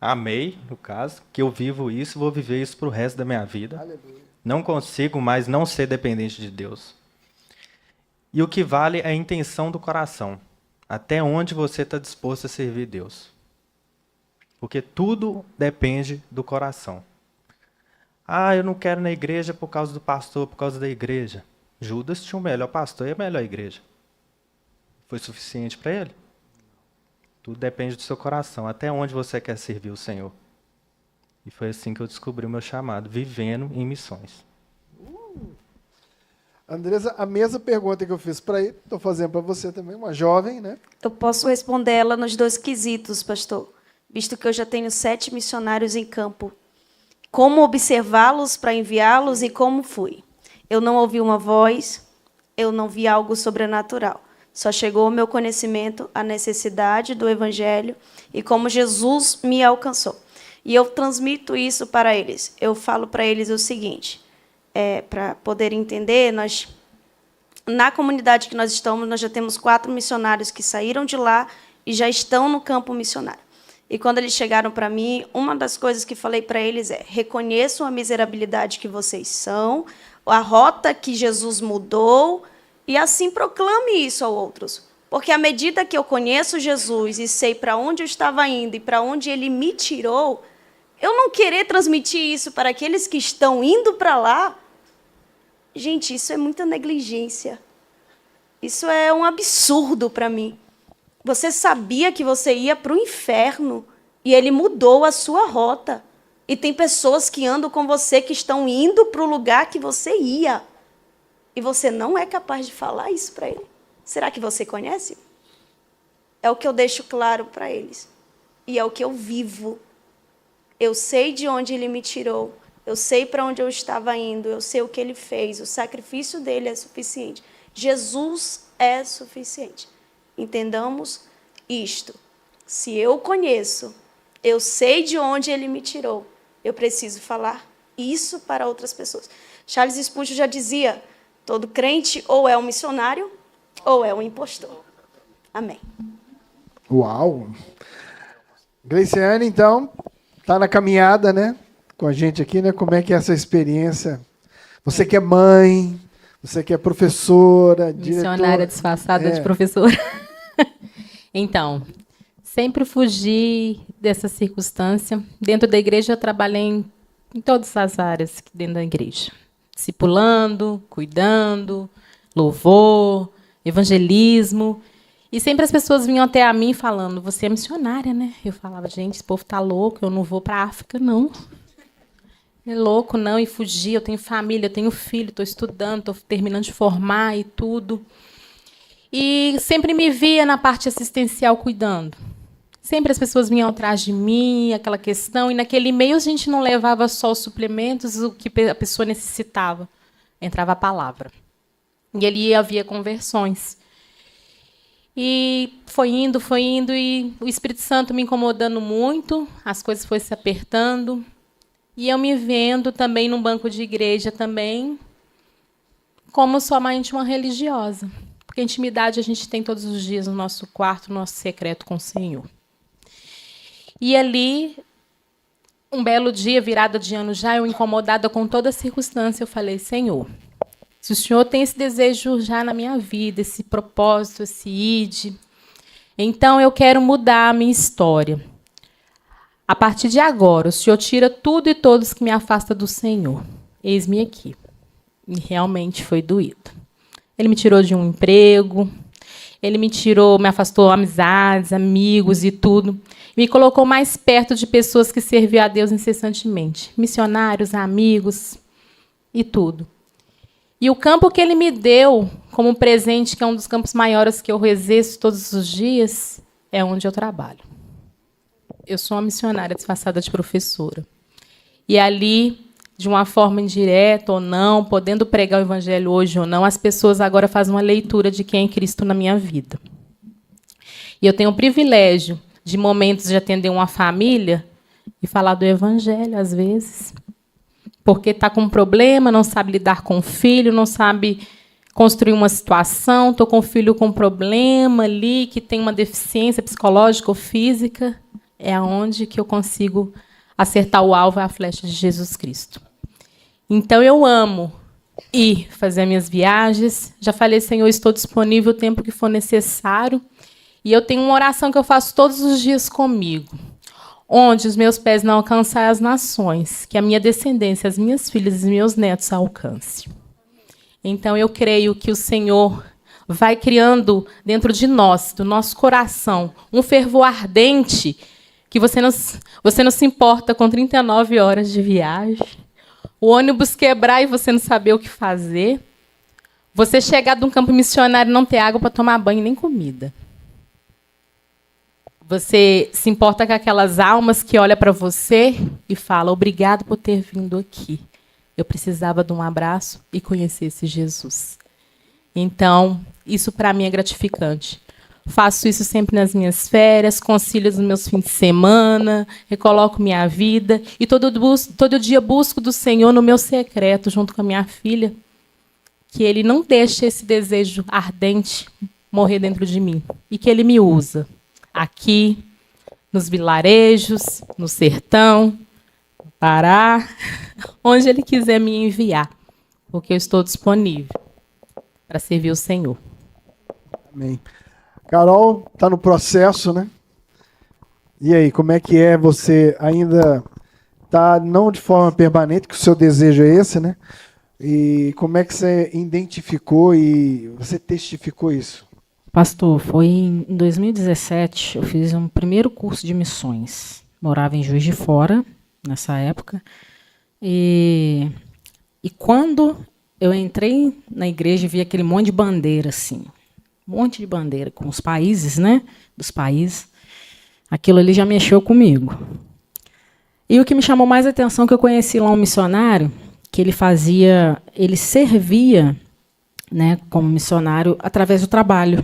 amei, no caso, que eu vivo isso, vou viver isso para o resto da minha vida. Aleluia. Não consigo mais não ser dependente de Deus. E o que vale é a intenção do coração. Até onde você está disposto a servir Deus. Porque tudo depende do coração. Eu não quero ir na igreja por causa do pastor, por causa da igreja. Judas tinha o melhor pastor e a melhor igreja. Foi suficiente para ele? Tudo depende do seu coração. Até onde você quer servir o Senhor? E foi assim que eu descobri o meu chamado, vivendo em missões. Andresa, a mesma pergunta que eu fiz para ele, estou fazendo para você também, uma jovem, né? Eu posso responder ela nos 2 quesitos, pastor, visto que eu já tenho 7 missionários em campo. Como observá-los para enviá-los e como fui. Eu não ouvi uma voz, eu não vi algo sobrenatural. Só chegou ao meu conhecimento a necessidade do Evangelho e como Jesus me alcançou. E eu transmito isso para eles. Eu falo para eles o seguinte, para poder entender, na comunidade que nós estamos, nós já temos 4 missionários que saíram de lá e já estão no campo missionário. E quando eles chegaram para mim, uma das coisas que falei para eles reconheçam a miserabilidade que vocês são, a rota que Jesus mudou, e assim proclame isso a outros. Porque à medida que eu conheço Jesus e sei para onde eu estava indo e para onde ele me tirou, eu não querer transmitir isso para aqueles que estão indo para lá, gente, isso é muita negligência. Isso é um absurdo para mim. Você sabia que você ia para o inferno e ele mudou a sua rota. E tem pessoas que andam com você que estão indo para o lugar que você ia. E você não é capaz de falar isso para ele. Será que você conhece? É o que eu deixo claro para eles. E é o que eu vivo. Eu sei de onde ele me tirou. Eu sei para onde eu estava indo. Eu sei o que ele fez. O sacrifício dele é suficiente. Jesus é suficiente. Entendamos isto. Se eu conheço, eu sei de onde ele me tirou, eu preciso falar isso para outras pessoas. Charles Spurgeon já dizia, todo crente ou é um missionário ou é um impostor. Amém. Uau! Gleiciane, então, está na caminhada, né? Com a gente aqui, né? Como é que é essa experiência? Você que é mãe, você que é professora, missionária disfarçada de professora. Então, sempre fugi dessa circunstância. Dentro da igreja, eu trabalhei em todas as áreas dentro da igreja. Discipulando, cuidando, louvor, evangelismo. E sempre as pessoas vinham até a mim falando, você é missionária, né? Eu falava, gente, esse povo está louco, eu não vou para a África, não. É louco, não, e fugir, eu tenho família, eu tenho filho, estou estudando, estou terminando de formar e tudo. E sempre me via na parte assistencial cuidando. Sempre as pessoas vinham atrás de mim, aquela questão, e naquele e-mail a gente não levava só os suplementos, o que a pessoa necessitava. Entrava a palavra. E ali havia conversões. E foi indo, e o Espírito Santo me incomodando muito, as coisas foram se apertando. E eu me vendo também num banco de igreja também, como somente uma religiosa. Porque a intimidade a gente tem todos os dias no nosso quarto, no nosso secreto com o Senhor. E ali, um belo dia, virada de ano já, eu incomodada com toda a circunstância, eu falei, Senhor, se o Senhor tem esse desejo já na minha vida, esse propósito, esse id, então eu quero mudar a minha história. A partir de agora, o Senhor tira tudo e todos que me afastam do Senhor. Eis-me aqui. E realmente foi doído. Ele me tirou de um emprego, ele me afastou amizades, amigos e tudo. Me colocou mais perto de pessoas que serviam a Deus incessantemente. Missionários, amigos e tudo. E o campo que ele me deu como presente, que é um dos campos maiores que eu exerço todos os dias, é onde eu trabalho. Eu sou uma missionária disfarçada de professora. E ali, de uma forma indireta ou não, podendo pregar o evangelho hoje ou não, as pessoas agora fazem uma leitura de quem é Cristo na minha vida. E eu tenho o privilégio de momentos de atender uma família e falar do evangelho, às vezes. Porque está com um problema, não sabe lidar com o filho, não sabe construir uma situação, estou com um filho com problema ali, que tem uma deficiência psicológica ou física, é aonde que eu consigo acertar o alvo, a flecha de Jesus Cristo. Então, eu amo ir fazer minhas viagens. Já falei, Senhor, estou disponível o tempo que for necessário. E eu tenho uma oração que eu faço todos os dias comigo. Onde os meus pés não alcançarem as nações, que a minha descendência, as minhas filhas e meus netos alcancem. Então, eu creio que o Senhor vai criando dentro de nós, do nosso coração, um fervor ardente, que você não se importa com 39 horas de viagem, o ônibus quebrar e você não saber o que fazer, você chegar de um campo missionário e não ter água para tomar banho nem comida. Você se importa com aquelas almas que olham para você e falam, obrigado por ter vindo aqui. Eu precisava de um abraço e conhecer esse Jesus. Então, isso para mim é gratificante. Faço isso sempre nas minhas férias, concilio os meus fins de semana, recoloco minha vida e todo dia busco do Senhor no meu secreto, junto com a minha filha, que Ele não deixe esse desejo ardente morrer dentro de mim e que Ele me usa. Aqui, nos vilarejos, no sertão, no Pará, onde Ele quiser me enviar, porque eu estou disponível para servir o Senhor. Amém. Carol está no processo, né? E aí, como é que é? Você ainda está não de forma permanente, que o seu desejo é esse, né? E como é que você identificou e você testificou isso? Pastor, foi em 2017, eu fiz um primeiro curso de missões. Morava em Juiz de Fora, nessa época. E quando eu entrei na igreja e vi aquele monte de bandeira, assim. Um monte de bandeira, com os países, né? Dos países. Aquilo ali já mexeu comigo. E o que me chamou mais a atenção, que eu conheci lá um missionário, que ele servia, né, como missionário através do trabalho.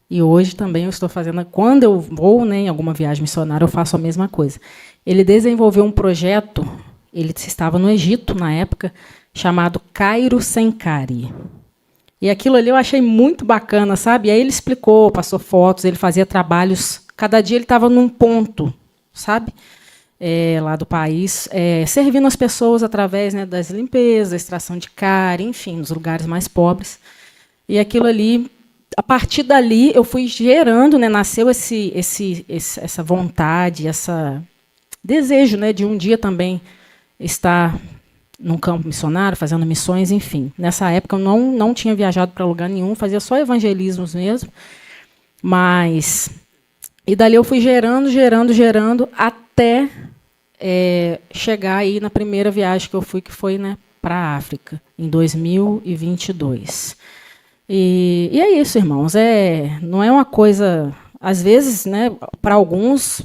E hoje também eu estou fazendo, quando eu vou, né, em alguma viagem missionária, eu faço a mesma coisa. Ele desenvolveu um projeto, ele estava no Egito na época, chamado Cairo Senkari. E aquilo ali eu achei muito bacana, sabe? E aí ele explicou, passou fotos, ele fazia trabalhos, cada dia ele estava num ponto, sabe? Lá do país, servindo as pessoas através, né, das limpezas, da extração de cárie, enfim, nos lugares mais pobres. E aquilo ali, a partir dali, eu fui gerando, né, nasceu essa vontade, esse desejo, né, de um dia também estar num campo missionário, fazendo missões, enfim. Nessa época eu não tinha viajado para lugar nenhum, fazia só evangelismos mesmo. Mas e dali eu fui gerando, até chegar aí na primeira viagem que eu fui, que foi, né, para a África, em 2022. E é isso, irmãos. Não é uma coisa, às vezes, né, para alguns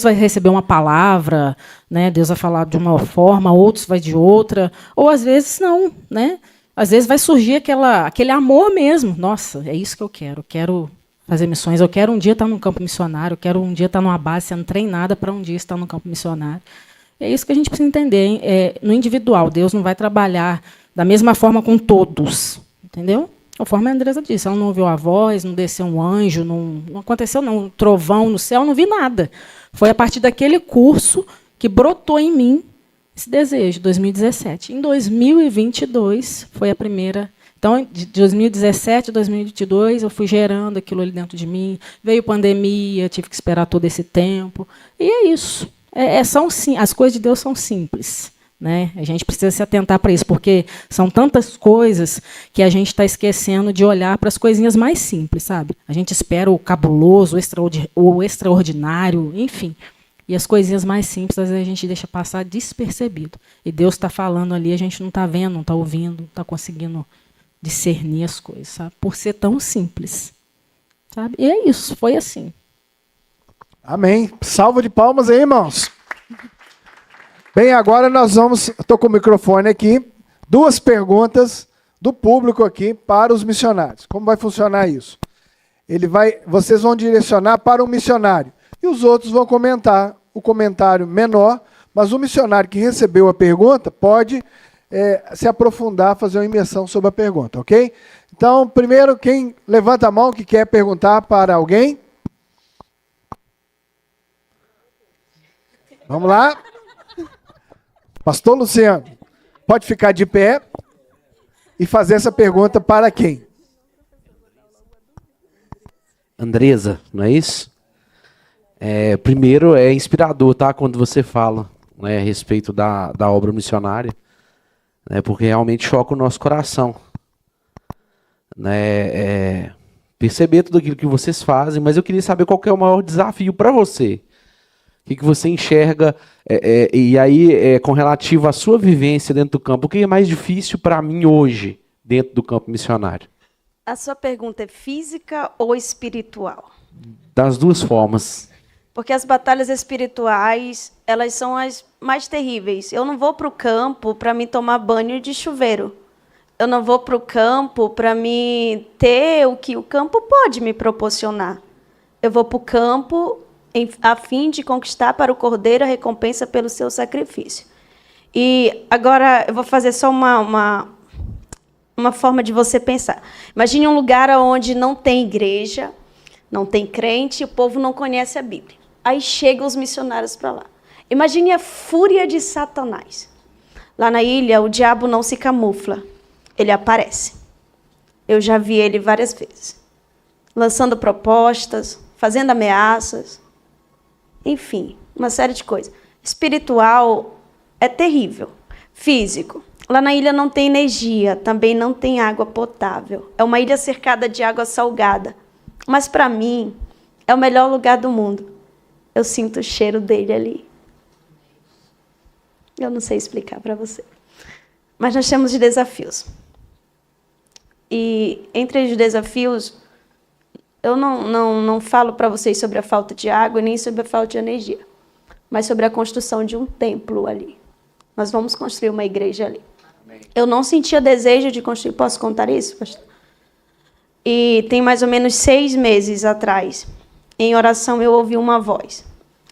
vai receber uma palavra, né, Deus vai falar de uma forma, outros vai de outra, ou às vezes não, né? Às vezes vai surgir aquele amor mesmo. Nossa, é isso que eu quero fazer missões, eu quero um dia estar num campo missionário, eu quero um dia estar numa base sendo treinada para um dia estar num campo missionário. É isso que a gente precisa entender, hein? No individual, Deus não vai trabalhar da mesma forma com todos, entendeu? Conforme a Andresa disse, ela não ouviu a voz, não desceu um anjo, não aconteceu um trovão no céu, não vi nada. Foi a partir daquele curso que brotou em mim esse desejo, 2017. Em 2022 foi a primeira. Então, de 2017 a 2022, eu fui gerando aquilo ali dentro de mim. Veio pandemia, tive que esperar todo esse tempo. E é isso. As coisas de Deus são simples. Né? A gente precisa se atentar para isso, porque são tantas coisas que a gente está esquecendo de olhar para as coisinhas mais simples, sabe? A gente espera o cabuloso, o extraordinário, enfim. E as coisinhas mais simples, às vezes, a gente deixa passar despercebido. E Deus está falando ali, a gente não está vendo, não está ouvindo, não está conseguindo discernir as coisas, sabe? Por ser tão simples. Sabe? E é isso, foi assim. Amém. Salva de palmas aí, irmãos. Bem, agora nós vamos... Estou com o microfone aqui. 2 perguntas do público aqui para os missionários. Como vai funcionar isso? Vocês vão direcionar para um missionário. E os outros vão comentar o comentário menor, mas o missionário que recebeu a pergunta pode se aprofundar, fazer uma imersão sobre a pergunta, ok? Então, primeiro, quem levanta a mão que quer perguntar para alguém? Vamos lá. Pastor Luciano, pode ficar de pé e fazer essa pergunta para quem? Andresa, não é isso? Primeiro, é inspirador, tá? Quando você fala, né, a respeito da obra missionária, né, porque realmente choca o nosso coração, né, perceber tudo aquilo que vocês fazem, mas eu queria saber qual que é o maior desafio para você. O que você enxerga, e aí, com relativo à sua vivência dentro do campo, o que é mais difícil para mim hoje, dentro do campo missionário? A sua pergunta é física ou espiritual? Das duas formas. Porque as batalhas espirituais, elas são as mais terríveis. Eu não vou para o campo para me tomar banho de chuveiro. Eu não vou para o campo para me ter o que o campo pode me proporcionar. Eu vou para o campo a fim de conquistar para o cordeiro a recompensa pelo seu sacrifício. E agora eu vou fazer só uma forma de você pensar. Imagine um lugar onde não tem igreja, não tem crente, e o povo não conhece a Bíblia. Aí chegam os missionários para lá. Imagine a fúria de Satanás. Lá na ilha, o diabo não se camufla. Ele aparece. Eu já vi ele várias vezes. Lançando propostas, fazendo ameaças. Enfim, uma série de coisas. Espiritual é terrível. Físico. Lá na ilha não tem energia, também não tem água potável. É uma ilha cercada de água salgada. Mas para mim, é o melhor lugar do mundo. Eu sinto o cheiro dele ali. Eu não sei explicar para você. Mas nós temos desafios. E entre os desafios, eu não falo para vocês sobre a falta de água, nem sobre a falta de energia, mas sobre a construção de um templo ali. Nós vamos construir uma igreja ali. Eu não sentia desejo de construir. Posso contar isso, pastor? E tem mais ou menos 6 meses atrás, em oração, eu ouvi uma voz.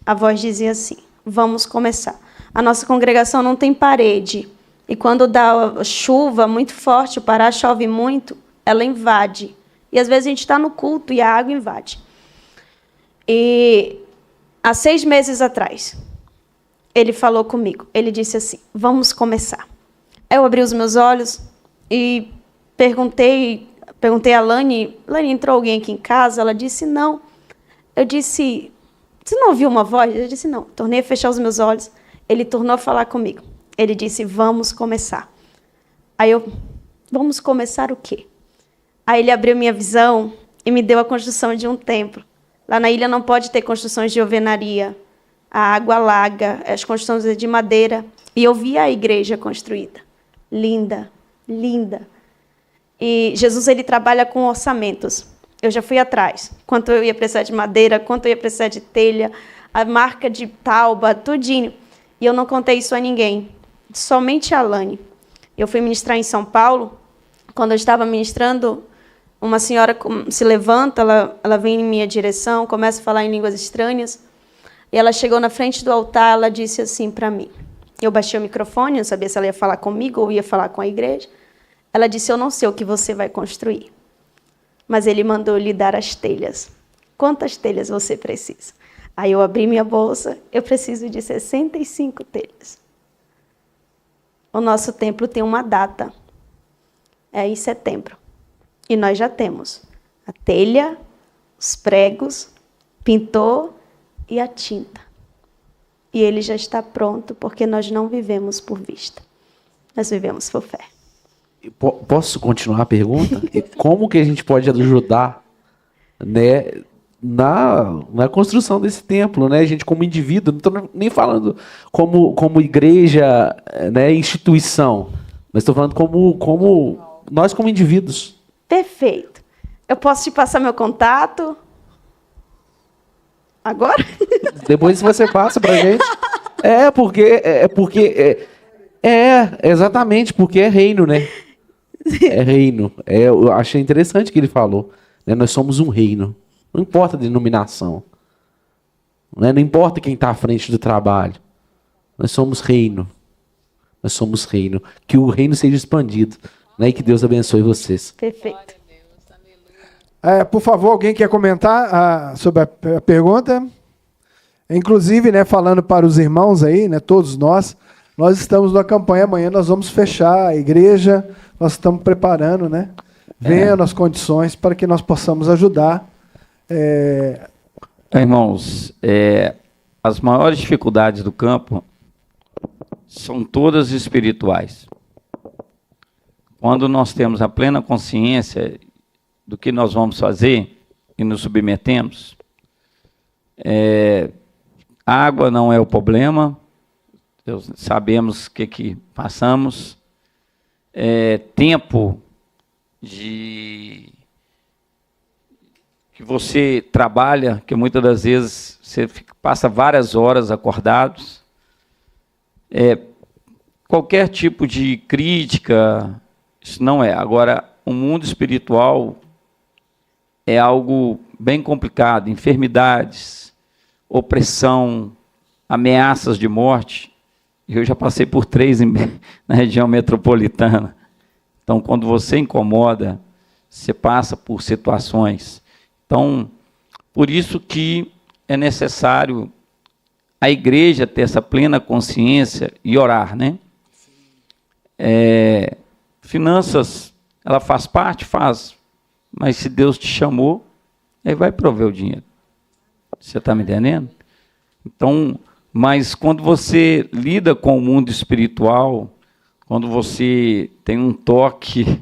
A voz dizia assim: vamos começar. A nossa congregação não tem parede. E quando dá chuva muito forte, o Pará chove muito, ela invade. E às vezes a gente está no culto e a água invade. E há 6 meses atrás, ele falou comigo. Ele disse assim: vamos começar. Eu abri os meus olhos e perguntei a Lani, entrou alguém aqui em casa? Ela disse, não. Eu disse, você não ouviu uma voz? Eu disse, não. Tornei a fechar os meus olhos. Ele tornou a falar comigo. Ele disse, vamos começar. Aí eu, vamos começar o quê? Aí ele abriu minha visão e me deu a construção de um templo. Lá na ilha não pode ter construções de alvenaria. A água alaga, as construções de madeira. E eu vi a igreja construída. Linda, linda. E Jesus, ele trabalha com orçamentos. Eu já fui atrás. Quanto eu ia precisar de madeira, quanto eu ia precisar de telha, a marca de tauba, tudinho. E eu não contei isso a ninguém. Somente a Lani. Eu fui ministrar em São Paulo. Quando eu estava ministrando, uma senhora se levanta, ela vem em minha direção, começa a falar em línguas estranhas. E ela chegou na frente do altar, ela disse assim para mim. Eu baixei o microfone, não sabia se ela ia falar comigo ou ia falar com a igreja. Ela disse, eu não sei o que você vai construir, mas ele mandou lhe dar as telhas. Quantas telhas você precisa? Aí eu abri minha bolsa, eu preciso de 65 telhas. O nosso templo tem uma data, é em setembro. E nós já temos a telha, os pregos, pintor e a tinta. E ele já está pronto, porque nós não vivemos por vista. Nós vivemos por fé. Posso continuar a pergunta? Como que a gente pode ajudar, né, na construção desse templo, né? A gente como indivíduo, não estou nem falando como igreja, né, instituição, mas estou falando como nós como indivíduos. Perfeito. Eu posso te passar meu contato? Agora? Depois você passa pra gente. Exatamente, porque é reino, né? É reino. Eu achei interessante o que ele falou. Né? Nós somos um reino. Não importa a denominação. Né? Não importa quem está à frente do trabalho. Nós somos reino. Nós somos reino. Que o reino seja expandido. Né? E que Deus abençoe vocês. Perfeito. Por favor, alguém quer comentar sobre a pergunta? Inclusive, né, falando para os irmãos aí, né, todos nós estamos numa campanha amanhã, nós vamos fechar a igreja, nós estamos preparando, né, vendo as condições para que nós possamos ajudar. Irmãos, as maiores dificuldades do campo são todas espirituais. Quando nós temos a plena consciência do que nós vamos fazer e nos submetemos, água não é o problema, sabemos o que passamos, tempo que você trabalha, que muitas das vezes você passa várias horas acordados, qualquer tipo de crítica, isso não é. Agora, o mundo espiritual é algo bem complicado, enfermidades, opressão, ameaças de morte. Eu já passei por 3 na região metropolitana. Então, quando você incomoda, você passa por situações. Então, por isso que é necessário a igreja ter essa plena consciência e orar, né? Finanças, ela faz parte? Faz. Mas se Deus te chamou, Ele vai prover o dinheiro. Você está me entendendo? Então, mas quando você lida com o mundo espiritual, quando você tem um toque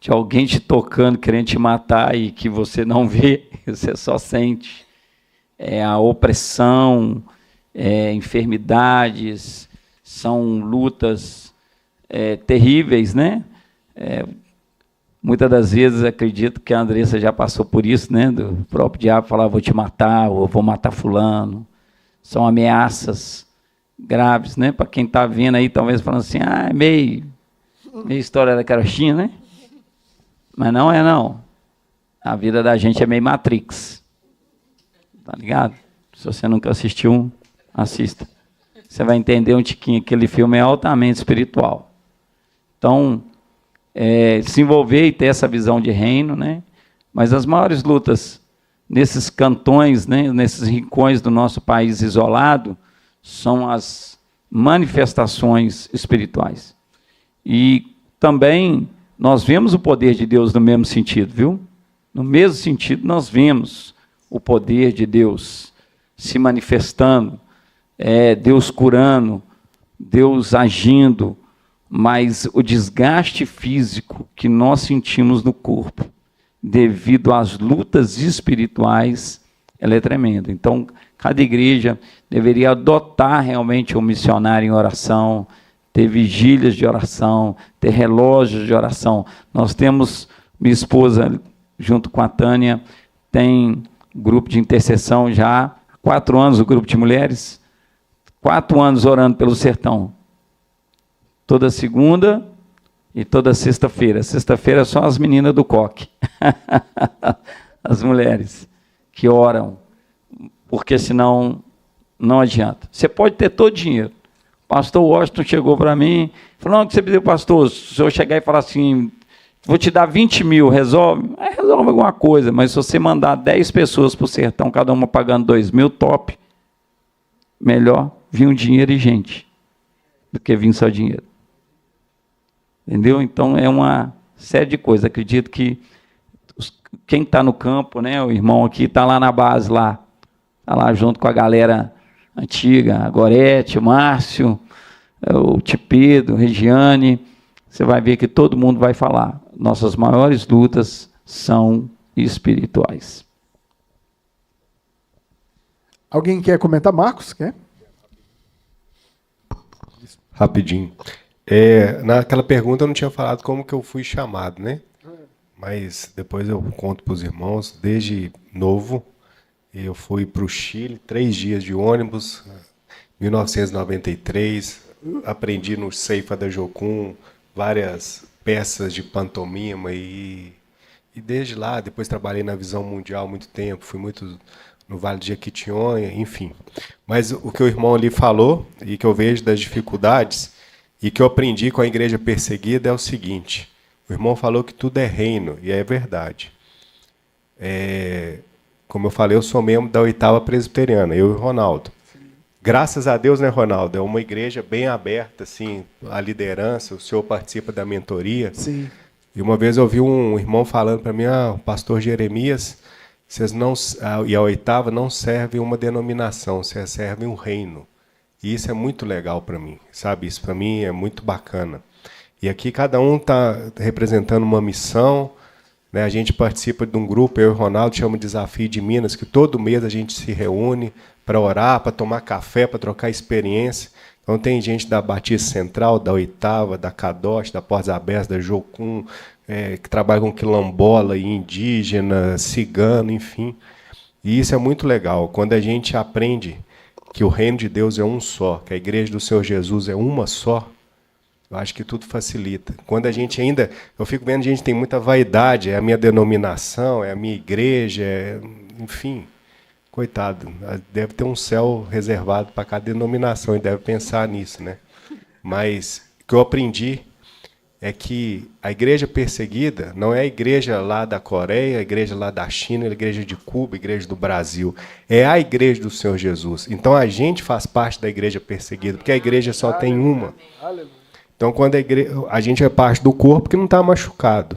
de alguém te tocando, querendo te matar e que você não vê, você só sente a opressão, enfermidades, são lutas terríveis, né? Muitas das vezes acredito que a Andressa já passou por isso, né? Do próprio diabo falar, vou te matar, ou vou matar fulano. São ameaças graves, né? Para quem está vendo aí, talvez falando assim, é meio história da carochinha, né? Mas não é, não. A vida da gente é meio Matrix. Tá ligado? Se você nunca assistiu, assista. Você vai entender um tiquinho. Aquele filme é altamente espiritual. Então, se envolver e ter essa visão de reino, né? Mas as maiores lutas nesses cantões, né, nesses rincões do nosso país isolado, são as manifestações espirituais. E também nós vemos o poder de Deus no mesmo sentido, viu? No mesmo sentido, nós vemos o poder de Deus se manifestando, Deus curando, Deus agindo, mas o desgaste físico que nós sentimos no corpo, devido às lutas espirituais, ela é tremenda. Então, cada igreja deveria adotar realmente um missionário em oração, ter vigílias de oração, ter relógios de oração. Nós temos, minha esposa, junto com a Tânia, tem grupo de intercessão já há 4 anos, o grupo de mulheres, 4 anos orando pelo sertão. Toda segunda e toda sexta-feira. Sexta-feira é só as meninas do coque. As mulheres que oram, porque senão não adianta. Você pode ter todo o dinheiro. O pastor Washington chegou para mim, falou, não, que você pediu, pastor, se eu chegar e falar assim, vou te dar 20 mil, resolve? Resolve alguma coisa, mas se você mandar 10 pessoas para o sertão, cada uma pagando 2 mil, top. Melhor vir um dinheiro e gente, do que vir só dinheiro. Entendeu? Então, é uma série de coisas. Acredito que quem está no campo, né, o irmão aqui está lá na base, está lá junto com a galera antiga, a Gorete, o Márcio, o Tipedo, Regiane, você vai ver que todo mundo vai falar. Nossas maiores lutas são espirituais. Alguém quer comentar? Marcos, quer? Rapidinho. Naquela pergunta eu não tinha falado como que eu fui chamado, né? Mas depois eu conto para os irmãos, desde novo, Eu fui para o Chile, 3 dias de ônibus, 1993. Aprendi no Ceifa da Jocum várias peças de pantomima e desde lá, depois trabalhei na Visão Mundial muito tempo, fui muito no Vale de Jequitinhonha, enfim. Mas o que o irmão ali falou, e que eu vejo das dificuldades, e que eu aprendi com a igreja perseguida é o seguinte: o irmão falou que tudo é reino, e é verdade. Como eu falei, eu sou membro da 8ª Presbiteriana, eu e o Ronaldo. Graças a Deus, né, Ronaldo? É uma igreja bem aberta, assim, a liderança, o senhor participa da mentoria. Sim. E uma vez eu ouvi um irmão falando para mim, o pastor Jeremias, vocês não, e a 8ª não serve uma denominação, vocês servem um reino. E isso é muito legal para mim, sabe? Isso para mim é muito bacana. E aqui cada um está representando uma missão, né? A gente participa de um grupo, eu e o Ronaldo, chama Desafio de Minas, que todo mês a gente se reúne para orar, para tomar café, para trocar experiência. Então tem gente da Batista Central, da 8ª, da Cadoche, da Portas Abertas, da Jocum, que trabalha com quilombola e indígena, cigano, enfim. E isso é muito legal, quando a gente aprende que o reino de Deus é um só, que a igreja do Senhor Jesus é uma só, eu acho que tudo facilita. Quando a gente ainda... Eu fico vendo, a gente tem muita vaidade, é a minha denominação, é a minha igreja, enfim... Coitado, deve ter um céu reservado para cada denominação e deve pensar nisso, né? Mas o que eu aprendi é que a igreja perseguida não é a igreja lá da Coreia, a igreja lá da China, a igreja de Cuba, a igreja do Brasil. É a igreja do Senhor Jesus. Então a gente faz parte da igreja perseguida, porque a igreja só tem uma. Então quando a gente é parte do corpo que não está machucado.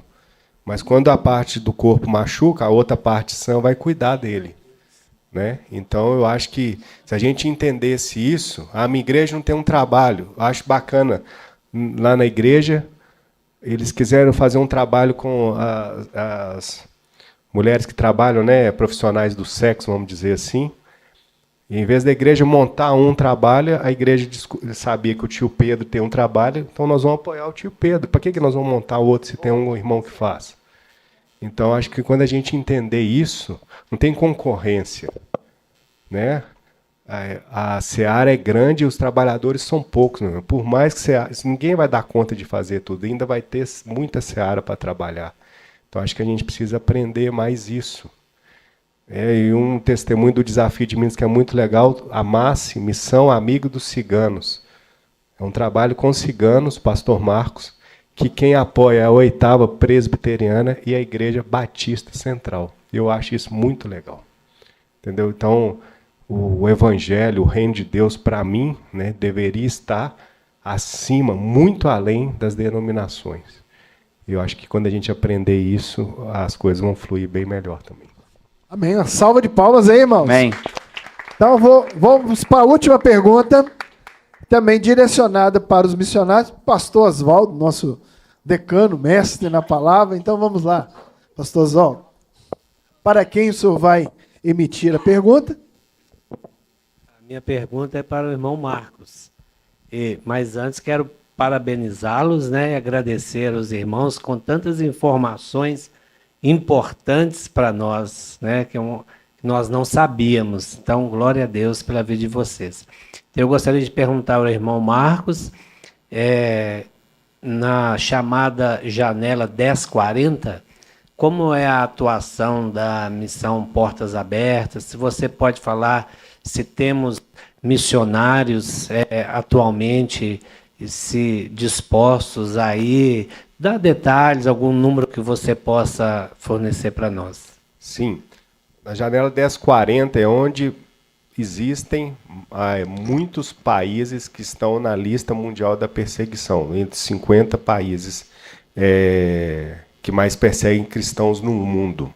Mas quando a parte do corpo machuca, a outra parte sã vai cuidar dele. Né? Então, eu acho que se a gente entendesse isso, a minha igreja não tem um trabalho. Eu acho bacana, lá na igreja, eles quiseram fazer um trabalho com as mulheres que trabalham, né, profissionais do sexo, vamos dizer assim. E, em vez da igreja montar um trabalho, a igreja sabia que o tio Pedro tem um trabalho, então nós vamos apoiar o tio Pedro. Para que nós vamos montar outro se tem um irmão que faz? Então, acho que quando a gente entender isso, não tem concorrência, né? A seara é grande e os trabalhadores são poucos. Né? Por mais que ninguém vai dar conta de fazer tudo, ainda vai ter muita seara para trabalhar. Então, acho que a gente precisa aprender mais isso. E um testemunho do Desafio de Minas que é muito legal, a MASSE, Missão Amigo dos Ciganos. É um trabalho com ciganos, pastor Marcos, que quem apoia é a 8ª Presbiteriana e a Igreja Batista Central. Eu acho isso muito legal. Entendeu? Então, o Evangelho, o Reino de Deus, para mim, né, deveria estar acima, muito além das denominações. Eu acho que quando a gente aprender isso, as coisas vão fluir bem melhor também. Amém. Uma salva de palmas aí, irmãos. Amém. Então, vamos para a última pergunta, também direcionada para os missionários. Pastor Oswaldo, nosso decano, mestre na palavra. Então, vamos lá. Pastor Oswaldo, para quem o senhor vai emitir a pergunta? A minha pergunta é para o irmão Marcos. Mas antes quero parabenizá-los, né, e agradecer aos irmãos com tantas informações importantes para nós, né, que nós não sabíamos. Então, glória a Deus pela vida de vocês. Eu gostaria de perguntar ao irmão Marcos, na chamada janela 1040, como é a atuação da missão Portas Abertas? Se você pode falar se temos missionários atualmente se dispostos aí, dá detalhes, algum número que você possa fornecer para nós. Sim. Na janela 1040 é onde existem muitos países que estão na lista mundial da perseguição, entre 50 países que mais perseguem cristãos no mundo.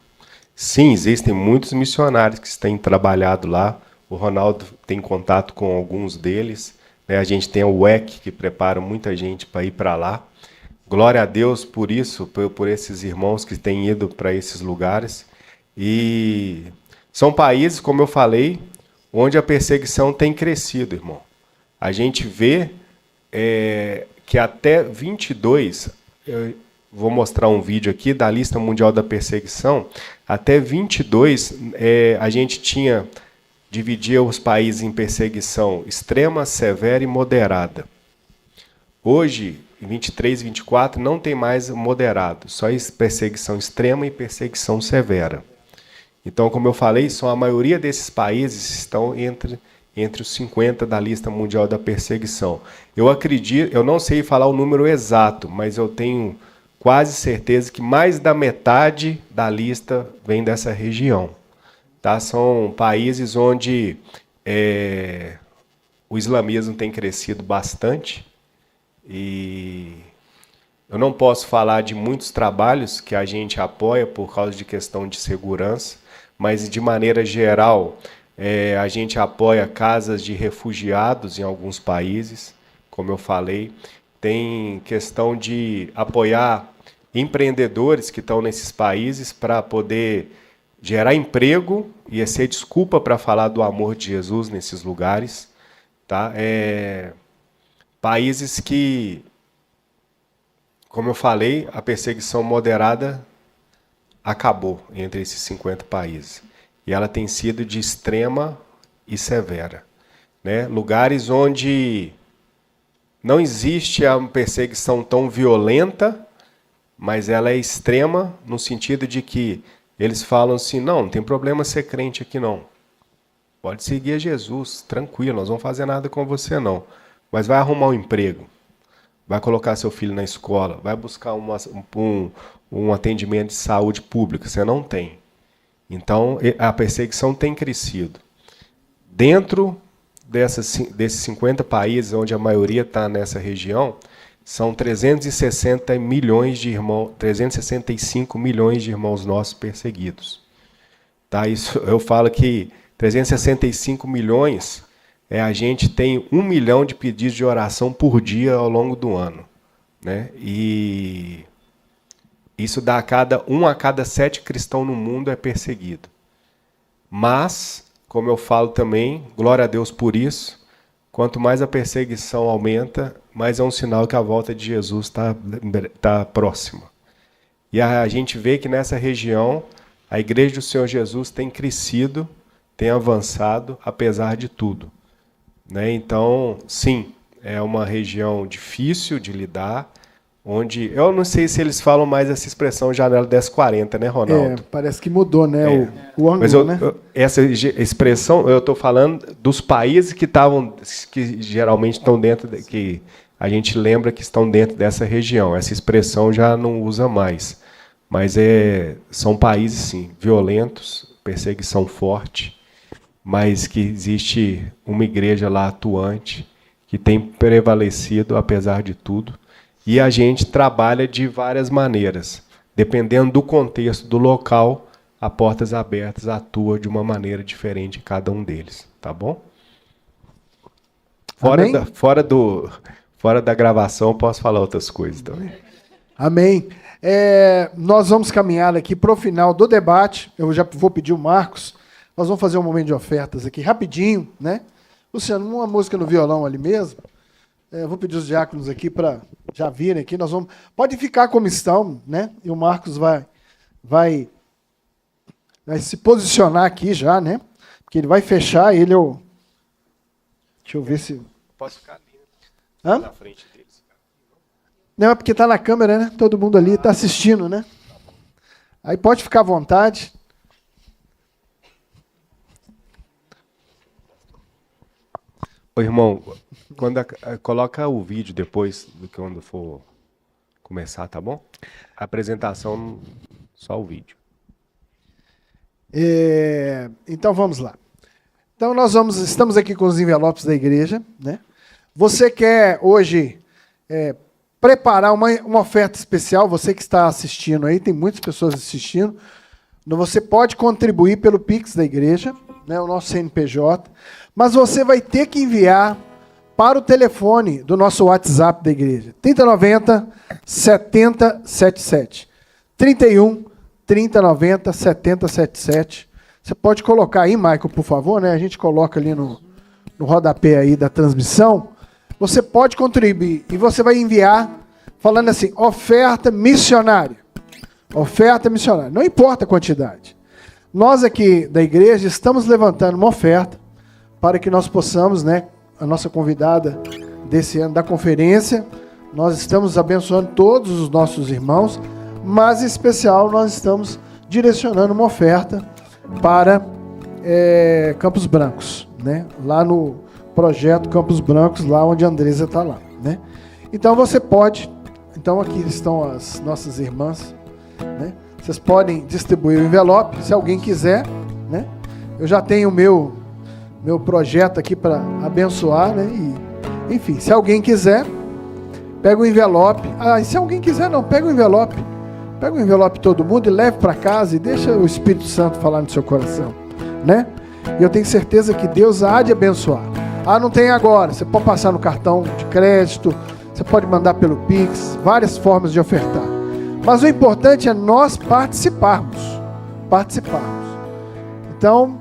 Sim, existem muitos missionários que têm trabalhado lá. O Ronaldo tem contato com alguns deles. Né? A gente tem o WEC, que prepara muita gente para ir para lá. Glória a Deus por isso, por esses irmãos que têm ido para esses lugares. E são países, como eu falei, onde a perseguição tem crescido, irmão. A gente vê que até 22, eu vou mostrar um vídeo aqui da lista mundial da perseguição, Até 22, a gente dividia os países em perseguição extrema, severa e moderada. Hoje, em 23 e 24, não tem mais moderado, só perseguição extrema e perseguição severa. Então, como eu falei, a maioria desses países estão entre os 50 da lista mundial da perseguição. Eu acredito, eu não sei falar o número exato, mas eu tenho quase certeza que mais da metade da lista vem dessa região. Tá? São países onde o islamismo tem crescido bastante, e eu não posso falar de muitos trabalhos que a gente apoia por causa de questão de segurança, mas de maneira geral a gente apoia casas de refugiados em alguns países, como eu falei. Tem questão de apoiar empreendedores que estão nesses países para poder gerar emprego e ser desculpa para falar do amor de Jesus nesses lugares. Tá? Países que, como eu falei, a perseguição moderada acabou entre esses 50 países. E ela tem sido de extrema e severa. Né? Lugares onde não existe a perseguição tão violenta, mas ela é extrema no sentido de que eles falam assim, não tem problema ser crente aqui não. Pode seguir a Jesus, tranquilo, nós não vamos fazer nada com você não. Mas vai arrumar um emprego, vai colocar seu filho na escola, vai buscar um atendimento de saúde pública, você não tem. Então, a perseguição tem crescido. Dentro desses 50 países, onde a maioria está nessa região, são 365 milhões de irmãos nossos perseguidos. Tá? Isso, eu falo que 365 milhões, a gente tem 1 milhão de pedidos de oração por dia ao longo do ano. Né? E isso dá a cada 7 cristãos no mundo é perseguido. Mas, como eu falo também, glória a Deus por isso, quanto mais a perseguição aumenta, mais é um sinal que a volta de Jesus está próxima. E a gente vê que nessa região, a Igreja do Senhor Jesus tem crescido, tem avançado, apesar de tudo. Né? Então, sim, é uma região difícil de lidar, onde, eu não sei se eles falam mais essa expressão janela 1040, né, Ronaldo? Parece que mudou, né, o ângulo, mas né? Essa expressão, eu estou falando dos países que geralmente estão dentro, que a gente lembra que estão dentro dessa região. Essa expressão já não usa mais. Mas são países, sim, violentos, perseguição forte, mas que existe uma igreja lá atuante, que tem prevalecido apesar de tudo. E a gente trabalha de várias maneiras. Dependendo do contexto do local, a Portas Abertas atua de uma maneira diferente em cada um deles. Tá bom? Fora da gravação, eu posso falar outras coisas também. Amém. Nós vamos caminhar aqui para o final do debate. Eu já vou pedir o Marcos. Nós vamos fazer um momento de ofertas aqui, rapidinho, né? Luciano, uma música no violão ali mesmo. Vou pedir os diáconos aqui para já virem aqui. Pode ficar como estão, né? E o Marcos vai se posicionar aqui já, né? Porque ele vai fechar. Deixa eu ver se. Posso ficar ali, Hã? na frente deles. Não, é porque está na câmera, né? Todo mundo ali está assistindo, né? Aí pode ficar à vontade. Ô, irmão, coloca o vídeo depois do que quando for começar, tá bom? A apresentação, só o vídeo. Então vamos lá. Então estamos aqui com os envelopes da igreja, né? Você quer hoje preparar uma oferta especial, você que está assistindo aí, tem muitas pessoas assistindo, você pode contribuir pelo Pix da igreja, né, o nosso CNPJ, mas você vai ter que enviar para o telefone do nosso WhatsApp da igreja, 3090 7077. 31 3090 7077. Você pode colocar aí, Michael, por favor, né? A gente coloca ali no rodapé aí da transmissão. Você pode contribuir e você vai enviar falando assim, oferta missionária. Oferta missionária. Não importa a quantidade. nós aqui da igreja estamos levantando uma oferta para que nós possamos, né, a nossa convidada desse ano da conferência, nós estamos abençoando todos os nossos irmãos, mas em especial nós estamos direcionando uma oferta para Campos Brancos, né? Lá no projeto Campos Brancos, lá onde a Andresa está lá, né? Então você pode, então aqui estão as nossas irmãs, né? Vocês podem distribuir o envelope, se alguém quiser, né? Eu já tenho o meu projeto aqui para abençoar, né? E, enfim, se alguém quiser, pega o envelope. Ah, e se alguém quiser, não, pega o envelope. Pega o envelope todo mundo e leve para casa e deixa o Espírito Santo falar no seu coração, né? E eu tenho certeza que Deus há de abençoar. Ah, não tem agora. Você pode passar no cartão de crédito, você pode mandar pelo Pix, várias formas de ofertar. Mas o importante é nós participarmos. Então,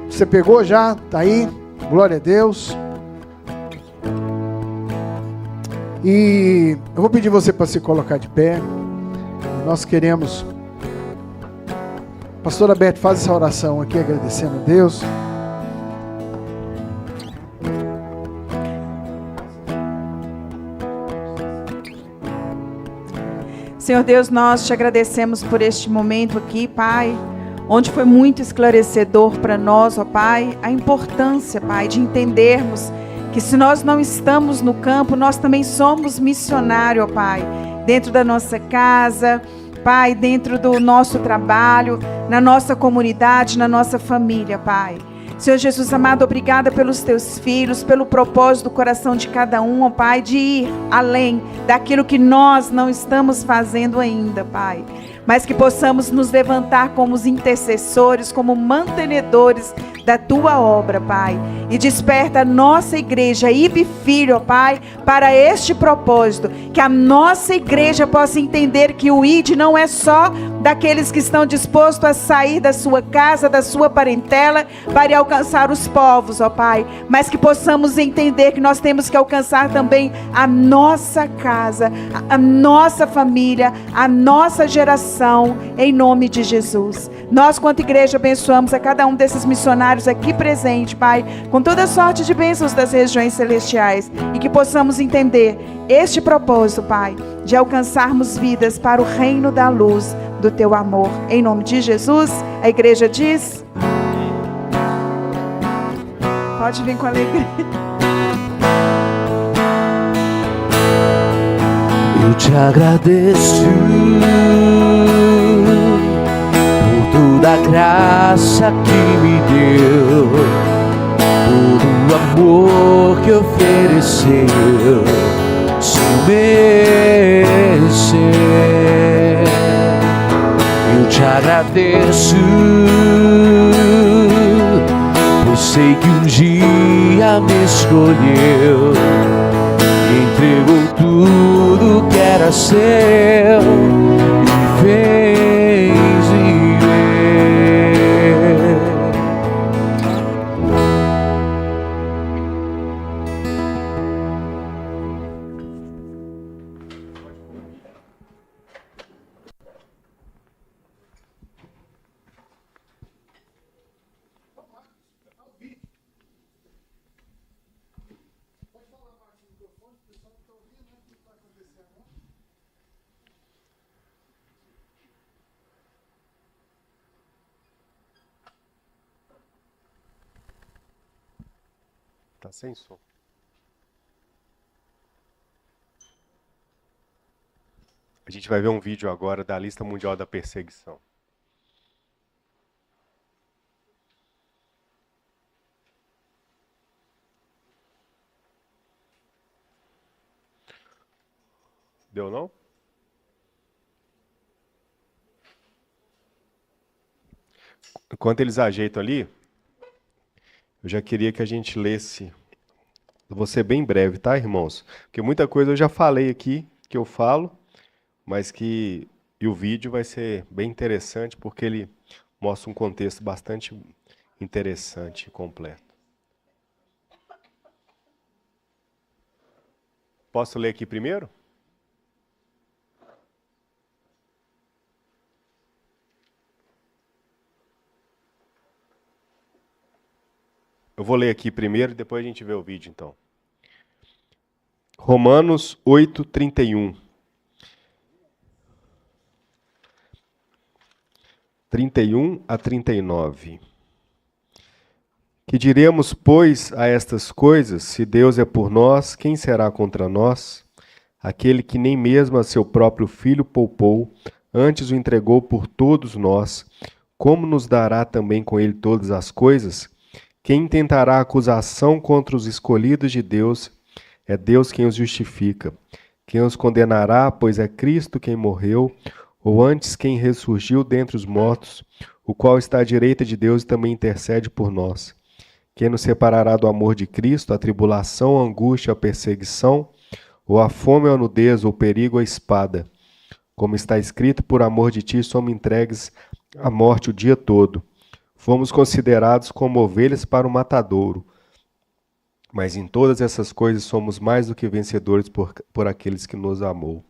você pegou já? Tá aí? Glória a Deus. E eu vou pedir você para se colocar de pé. Nós queremos... Pastora Beth, faz essa oração aqui, agradecendo a Deus. Senhor Deus, nós te agradecemos por este momento aqui, Pai, onde foi muito esclarecedor para nós, ó Pai, a importância, Pai, de entendermos que se nós não estamos no campo, nós também somos missionário, ó Pai, dentro da nossa casa, Pai, dentro do nosso trabalho, na nossa comunidade, na nossa família, Pai. Senhor Jesus amado, obrigada pelos teus filhos, pelo propósito do coração de cada um, ó Pai, de ir além daquilo que nós não estamos fazendo ainda, Pai. Mas que possamos nos levantar como os intercessores, como mantenedores da tua obra, Pai. E desperta a nossa igreja, IB Filho, ó Pai, para este propósito. Que a nossa igreja possa entender que o ID não é só daqueles que estão dispostos a sair da sua casa, da sua parentela, para alcançar os povos, ó Pai. Mas que possamos entender que nós temos que alcançar também a nossa casa, a nossa família, a nossa geração, em nome de Jesus. Nós, quanto igreja, abençoamos a cada um desses missionários aqui presente, Pai, com toda sorte de bênçãos das regiões celestiais, e que possamos entender este propósito, Pai, de alcançarmos vidas para o reino da luz do teu amor. Em nome de Jesus, a igreja diz: pode vir com alegria. Eu te agradeço por toda a graça que me deu, por o amor que ofereceu sem merecer. Eu te agradeço, pois sei que um dia me escolheu, entregou tudo que era seu e me fez viver. Tá sem som. A gente vai ver um vídeo agora da Lista Mundial da Perseguição. Deu não? Enquanto eles ajeitam ali, eu já queria que a gente lesse. Eu vou ser bem breve, tá, irmãos? Porque muita coisa eu já falei aqui, que eu falo, mas que e o vídeo vai ser bem interessante, porque ele mostra um contexto bastante interessante e completo. Posso ler aqui primeiro? Eu vou ler aqui primeiro e depois a gente vê o vídeo, então. Romanos 8:31. 31 a 39. Que diremos, pois, a estas coisas? Se Deus é por nós, quem será contra nós? Aquele que nem mesmo a seu próprio filho poupou, antes o entregou por todos nós, como nos dará também com ele todas as coisas? Quem intentará acusação contra os escolhidos de Deus? É Deus quem os justifica. Quem os condenará, pois é Cristo quem morreu, ou antes quem ressurgiu dentre os mortos, o qual está à direita de Deus e também intercede por nós. Quem nos separará do amor de Cristo? A tribulação, a angústia, a perseguição, ou a fome, ou a nudez, ou o perigo, ou a espada? Como está escrito, por amor de ti somos entregues à morte o dia todo. Fomos considerados como ovelhas para o matadouro. Mas em todas essas coisas somos mais do que vencedores por aqueles que nos amou.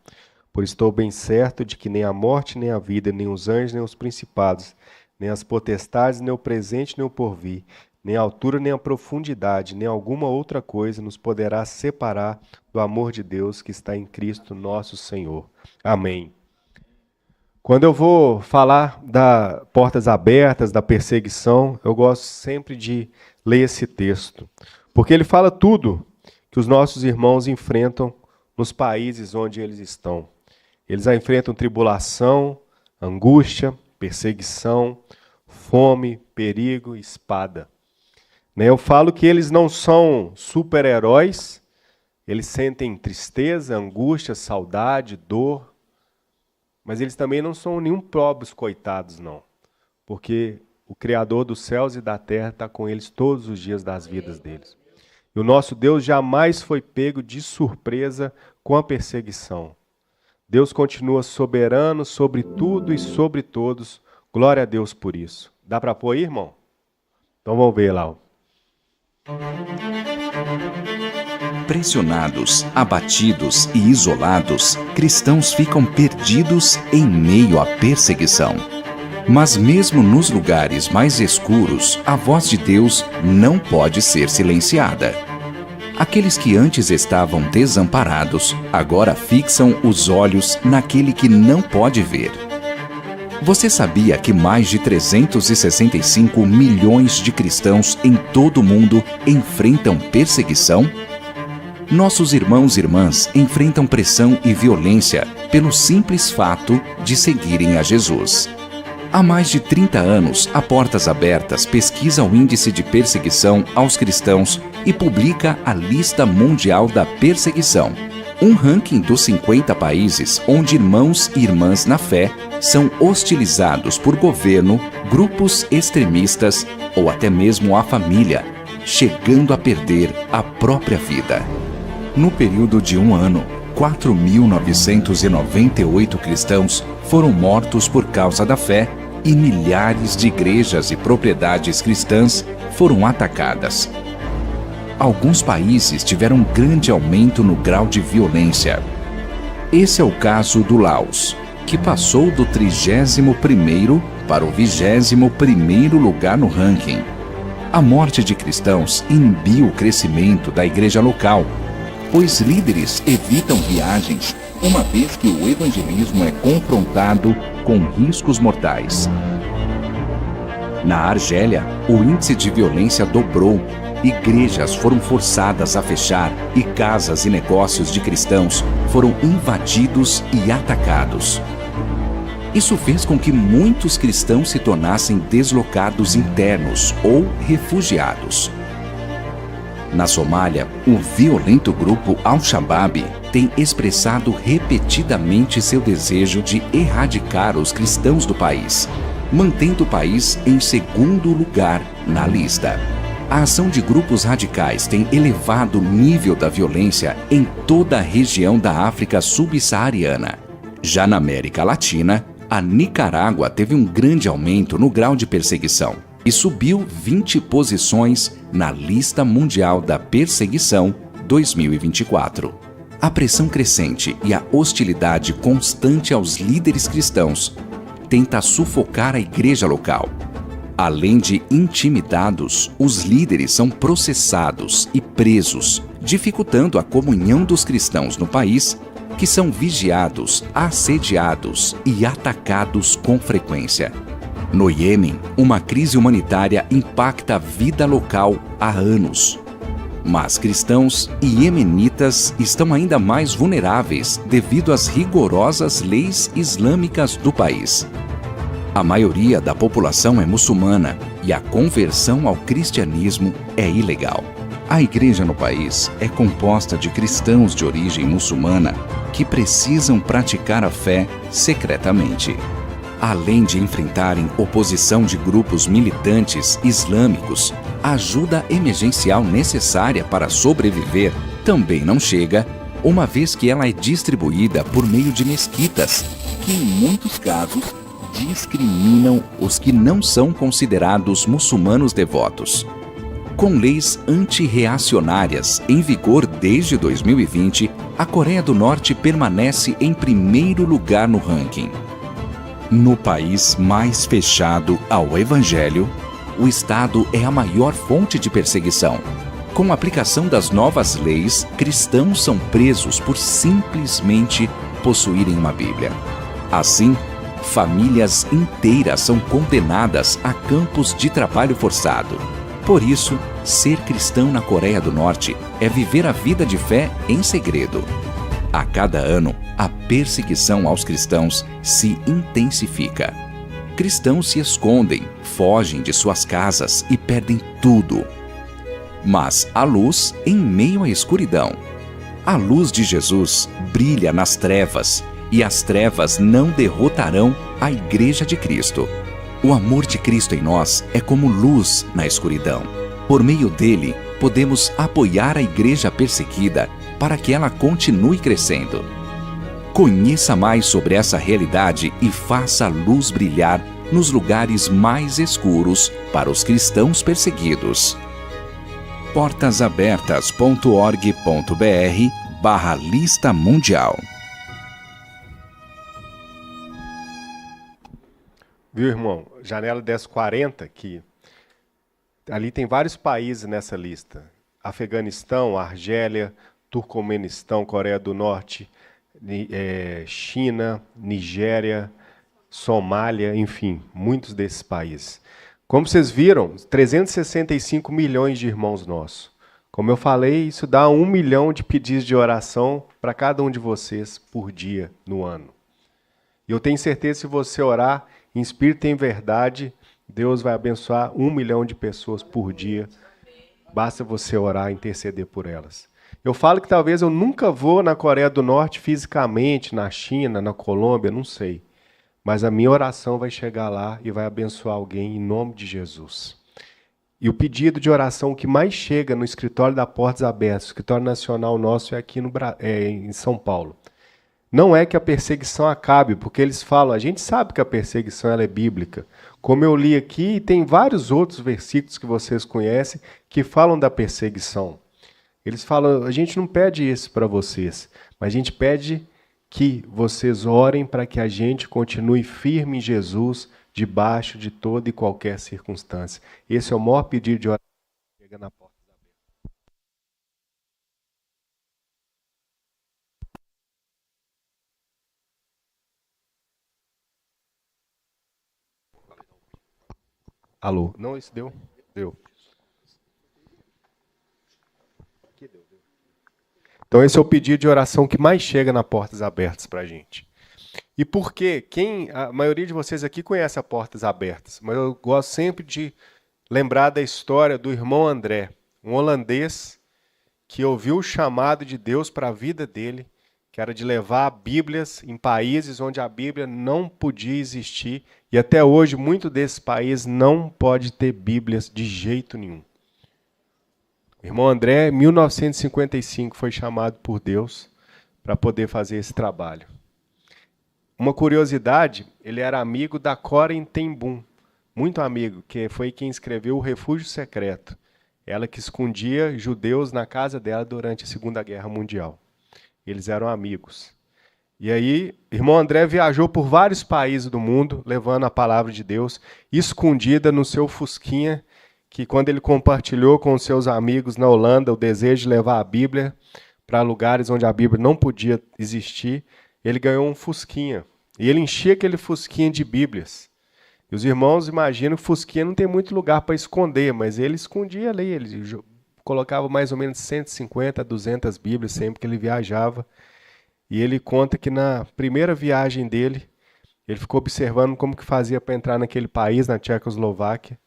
Por estou bem certo de que nem a morte, nem a vida, nem os anjos, nem os principados, nem as potestades, nem o presente, nem o porvir, nem a altura, nem a profundidade, nem alguma outra coisa nos poderá separar do amor de Deus que está em Cristo nosso Senhor. Amém. Quando eu vou falar das portas abertas, da perseguição, eu gosto sempre de ler esse texto, porque ele fala tudo que os nossos irmãos enfrentam nos países onde eles estão. Eles enfrentam tribulação, angústia, perseguição, fome, perigo, espada. Eu falo que eles não são super-heróis, eles sentem tristeza, angústia, saudade, dor, mas eles também não são nenhum pobres coitados, não. Porque o Criador dos céus e da terra está com eles todos os dias das vidas deles. E o nosso Deus jamais foi pego de surpresa com a perseguição. Deus continua soberano sobre tudo e sobre todos. Glória a Deus por isso. Dá para pôr aí, irmão? Então vamos ver lá. Pressionados, abatidos e isolados, cristãos ficam perdidos em meio à perseguição. Mas mesmo nos lugares mais escuros, a voz de Deus não pode ser silenciada. Aqueles que antes estavam desamparados, agora fixam os olhos naquele que não pode ver. Você sabia que mais de 365 milhões de cristãos em todo o mundo enfrentam perseguição? Nossos irmãos e irmãs enfrentam pressão e violência pelo simples fato de seguirem a Jesus. Há mais de 30 anos, a Portas Abertas pesquisa o índice de perseguição aos cristãos e publica a Lista Mundial da Perseguição, um ranking dos 50 países onde irmãos e irmãs na fé são hostilizados por governo, grupos extremistas ou até mesmo a família, chegando a perder a própria vida. No período de um ano, 4.998 cristãos foram mortos por causa da fé e milhares de igrejas e propriedades cristãs foram atacadas. Alguns países tiveram um grande aumento no grau de violência. Esse é o caso do Laos, que passou do 31º para o 21º lugar no ranking. A morte de cristãos inibiu o crescimento da igreja local, pois líderes evitam viagens, uma vez que o evangelismo é confrontado com riscos mortais. Na Argélia, o índice de violência dobrou, igrejas foram forçadas a fechar e casas e negócios de cristãos foram invadidos e atacados. Isso fez com que muitos cristãos se tornassem deslocados internos ou refugiados. Na Somália, o violento grupo Al-Shabaab tem expressado repetidamente seu desejo de erradicar os cristãos do país, mantendo o país em segundo lugar na lista. A ação de grupos radicais tem elevado o nível da violência em toda a região da África subsaariana. Já na América Latina, a Nicarágua teve um grande aumento no grau de perseguição e subiu 20 posições na Lista Mundial da Perseguição 2024. A pressão crescente e a hostilidade constante aos líderes cristãos tenta sufocar a igreja local. Além de intimidados, os líderes são processados e presos, dificultando a comunhão dos cristãos no país, que são vigiados, assediados e atacados com frequência. No Iêmen, uma crise humanitária impacta a vida local há anos. Mas cristãos e iemenitas estão ainda mais vulneráveis devido às rigorosas leis islâmicas do país. A maioria da população é muçulmana e a conversão ao cristianismo é ilegal. A igreja no país é composta de cristãos de origem muçulmana que precisam praticar a fé secretamente. Além de enfrentarem oposição de grupos militantes islâmicos, a ajuda emergencial necessária para sobreviver também não chega, uma vez que ela é distribuída por meio de mesquitas, que em muitos casos discriminam os que não são considerados muçulmanos devotos. Com leis antirreacionárias em vigor desde 2020, a Coreia do Norte permanece em primeiro lugar no ranking. No país mais fechado ao evangelho, o Estado é a maior fonte de perseguição. Com a aplicação das novas leis, cristãos são presos por simplesmente possuírem uma Bíblia. Assim, famílias inteiras são condenadas a campos de trabalho forçado. Por isso, ser cristão na Coreia do Norte é viver a vida de fé em segredo. A cada ano, a perseguição aos cristãos se intensifica. Cristãos se escondem, fogem de suas casas e perdem tudo. Mas há luz em meio à escuridão. A luz de Jesus brilha nas trevas, e as trevas não derrotarão a Igreja de Cristo. O amor de Cristo em nós é como luz na escuridão. Por meio dele, podemos apoiar a igreja perseguida para que ela continue crescendo. Conheça mais sobre essa realidade e faça a luz brilhar nos lugares mais escuros para os cristãos perseguidos. portasabertas.org.br/lista mundial. Viu, irmão? Janela 1040, que ali tem vários países nessa lista. Afeganistão, Argélia, Turcomenistão, Coreia do Norte, China, Nigéria, Somália, enfim, muitos desses países. Como vocês viram, 365 milhões de irmãos nossos. Como eu falei, isso dá 1 milhão de pedidos de oração para cada um de vocês por dia no ano. E eu tenho certeza que se você orar em espírito e em verdade, Deus vai abençoar 1 milhão de pessoas por dia. Basta você orar e interceder por elas. Eu falo que talvez eu nunca vou na Coreia do Norte fisicamente, na China, na Colômbia, não sei. Mas a minha oração vai chegar lá e vai abençoar alguém em nome de Jesus. E o pedido de oração que mais chega no escritório da Portas Abertas, o escritório nacional nosso é aqui em São Paulo. Não é que a perseguição acabe, porque eles falam, a gente sabe que a perseguição ela é bíblica. Como eu li aqui, tem vários outros versículos que vocês conhecem que falam da perseguição. Eles falam, a gente não pede isso para vocês, mas a gente pede que vocês orem para que a gente continue firme em Jesus, debaixo de toda e qualquer circunstância. Esse é o maior pedido de oração que chega na porta. Alô? Não, isso deu? Deu. Então esse é o pedido de oração que mais chega na Portas Abertas para a gente. E por quê? A maioria de vocês aqui conhece a Portas Abertas, mas eu gosto sempre de lembrar da história do irmão André, um holandês que ouviu o chamado de Deus para a vida dele, que era de levar Bíblias em países onde a Bíblia não podia existir, e até hoje, muitos desses países não pode ter Bíblias de jeito nenhum. O irmão André, em 1955, foi chamado por Deus para poder fazer esse trabalho. Uma curiosidade, ele era amigo da Corey ten Boom, muito amigo, que foi quem escreveu O Refúgio Secreto. Ela que escondia judeus na casa dela durante a Segunda Guerra Mundial. Eles eram amigos. E aí, irmão André viajou por vários países do mundo, levando a palavra de Deus, escondida no seu fusquinha, que quando ele compartilhou com os seus amigos na Holanda o desejo de levar a Bíblia para lugares onde a Bíblia não podia existir, ele ganhou um fusquinha. E ele enchia aquele fusquinha de Bíblias. E os irmãos imaginam que o fusquinha não tem muito lugar para esconder, mas ele escondia ali, ele colocava mais ou menos 150 a 200 Bíblias sempre que ele viajava. E ele conta que na primeira viagem dele, ele ficou observando como que fazia para entrar naquele país, na Tchecoslováquia.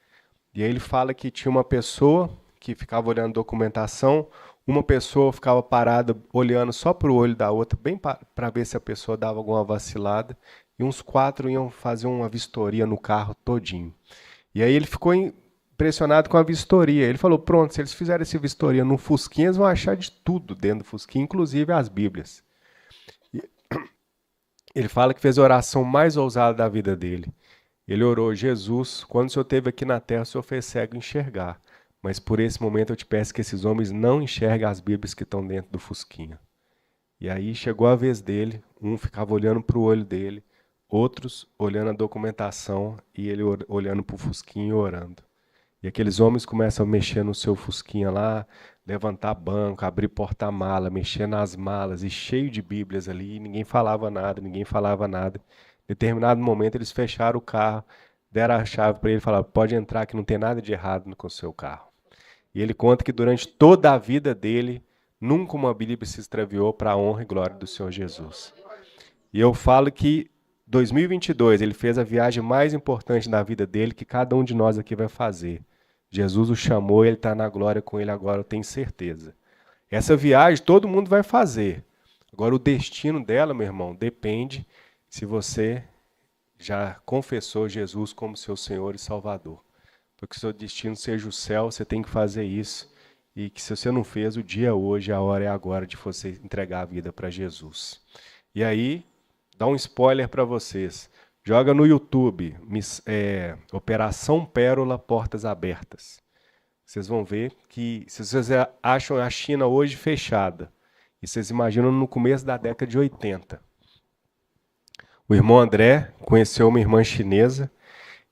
E aí ele fala que tinha uma pessoa que ficava olhando documentação, uma pessoa ficava parada olhando só para o olho da outra, bem para ver se a pessoa dava alguma vacilada, e uns 4 iam fazer uma vistoria no carro todinho. E aí ele ficou impressionado com a vistoria. Ele falou, pronto, se eles fizerem essa vistoria no fusquinha, eles vão achar de tudo dentro do fusquinha, inclusive as Bíblias. Ele fala que fez a oração mais ousada da vida dele. Ele orou, Jesus, quando o Senhor esteve aqui na terra, o Senhor fez cego enxergar. Mas por esse momento eu te peço que esses homens não enxerguem as Bíblias que estão dentro do fusquinha. E aí chegou a vez dele, um ficava olhando para o olho dele, outros olhando a documentação e ele olhando para o fusquinha e orando. E aqueles homens começam a mexer no seu fusquinha lá, levantar banco, abrir porta-mala, mexer nas malas, e cheio de Bíblias ali, e ninguém falava nada, ninguém falava nada. Em determinado momento eles fecharam o carro, deram a chave para ele e falaram, pode entrar que não tem nada de errado com o seu carro. E ele conta que durante toda a vida dele, nunca uma Bíblia se extraviou para a honra e glória do Senhor Jesus. E eu falo que 2022 ele fez a viagem mais importante da vida dele que cada um de nós aqui vai fazer. Jesus o chamou, ele está na glória com ele agora, eu tenho certeza. Essa viagem todo mundo vai fazer. Agora o destino dela, meu irmão, depende se você já confessou Jesus como seu Senhor e Salvador. Para que o seu destino seja o céu, você tem que fazer isso. E que se você não fez, o dia é hoje, a hora é agora de você entregar a vida para Jesus. E aí, dá um spoiler para vocês. Joga no YouTube, Operação Pérola Portas Abertas. Vocês vão ver que, se vocês acham a China hoje fechada, e vocês imaginam no começo da década de 80. O irmão André conheceu uma irmã chinesa,